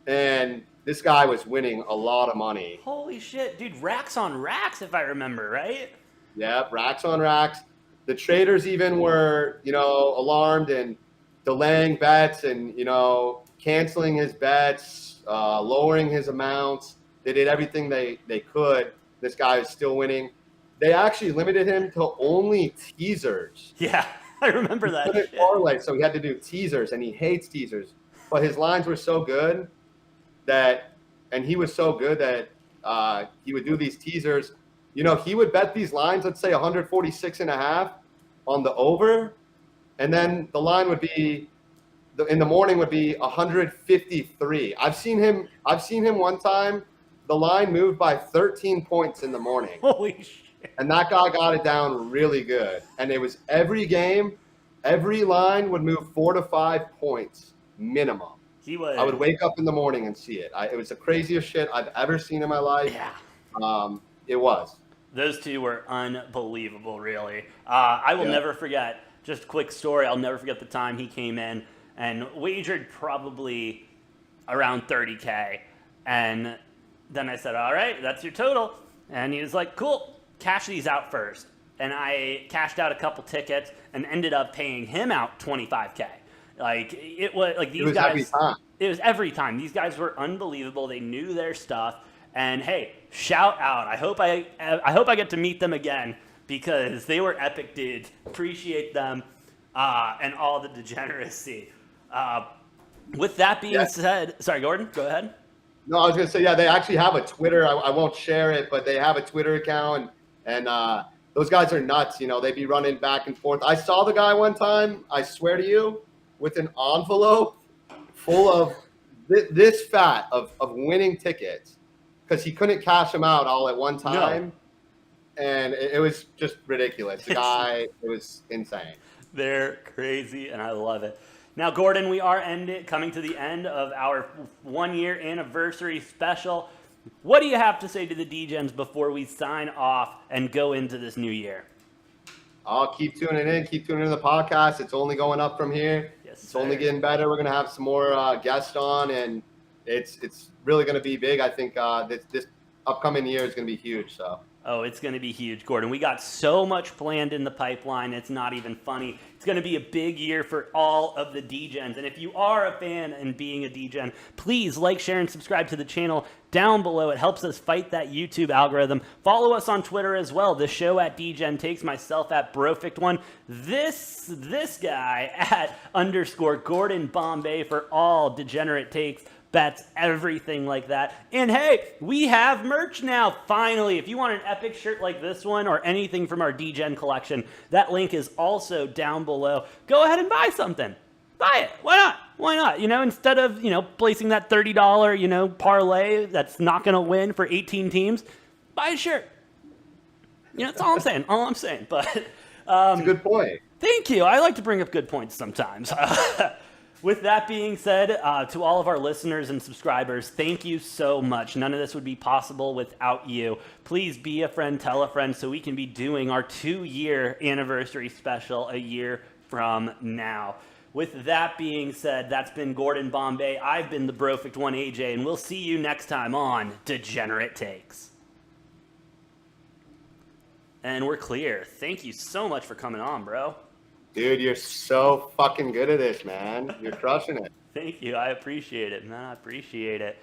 E: And this guy was winning a lot of money.
A: Holy shit, dude, racks on racks, if I remember, right?
E: Yeah, racks on racks. The traders even were, you know, alarmed and delaying bets and, you know, canceling his bets, lowering his amounts. They did everything they could. This guy is still winning. They actually limited him to only teasers.
A: Yeah, I remember that.
E: He couldn't parlay, so he had to do teasers, and he hates teasers. But his lines were so good that, and he was so good that he would do these teasers. You know, he would bet these lines, let's say 146.5 on the over, and then the line would be in the morning would be 153. I've seen him one time. The line moved by 13 points in the morning.
A: Holy shit.
E: And that guy got it down really good. And it was every game, every line would move 4 to 5 points minimum. I would wake up in the morning and see it. It was the craziest shit I've ever seen in my life.
A: Yeah.
E: It was.
A: Those two were unbelievable, really. I will never forget, just a quick story, I'll never forget the time he came in and wagered probably around 30K. And then I said, all right, that's your total. And he was like, cool, cash these out first. And I cashed out a couple tickets and ended up paying him out 25K. Like, it was like these guys.
E: Every time.
A: It was every time. These guys were unbelievable. They knew their stuff. And hey, shout out. I hope I get to meet them again because they were epic dudes. Appreciate them and all the degeneracy. With that being said, sorry, Gordon, go ahead.
E: No, I was going to say, they actually have a Twitter. I won't share it, but they have a Twitter account. And those guys are nuts. You know, they be running back and forth. I saw the guy one time, I swear to you, with an envelope full of this fat of winning tickets because he couldn't cash them out all at one time. No. And it was just ridiculous. The guy, it was insane.
A: They're crazy, and I love it. Now, Gordon, we are coming to the end of our 1-year anniversary special. What do you have to say to the Degens before we sign off and go into this new year?
E: I'll keep tuning in. Keep tuning in the podcast. It's only going up from here.
A: Yes,
E: it's only getting better. We're going to have some more guests on, and it's really going to be big. I think this upcoming year is going to be huge. So.
A: Oh, it's going to be huge, Gordon. We got so much planned in the pipeline. It's not even funny. It's going to be a big year for all of the Degens. And if you are a fan and being a Degen, please like, share, and subscribe to the channel down below. It helps us fight that YouTube algorithm. Follow us on Twitter as well. The show at Degen Takes, myself at Brofict1. This guy at _ Gordon Bombay for all degenerate takes, bets, everything like that. And hey, we have merch now, finally. If you want an epic shirt like this one or anything from our Degen collection, that link is also down below. Go ahead and buy something. Buy it. Why not? Why not? You know, instead of, placing that $30, parlay that's not going to win for 18 teams, buy a shirt. You know, that's all I'm saying. All I'm saying. But
E: It's a good point.
A: thank you. I like to bring up good points sometimes. With that being said, to all of our listeners and subscribers, thank you so much. None of this would be possible without you. Please be a friend, tell a friend, so we can be doing our 2-year anniversary special a year from now. With that being said, that's been Gordon Bombay. I've been the Brofict One AJ, and we'll see you next time on Degenerate Takes. And we're clear. Thank you so much for coming on, bro.
E: Dude, you're so fucking good at this, man. You're crushing it.
A: Thank you. I appreciate it, man. I appreciate it.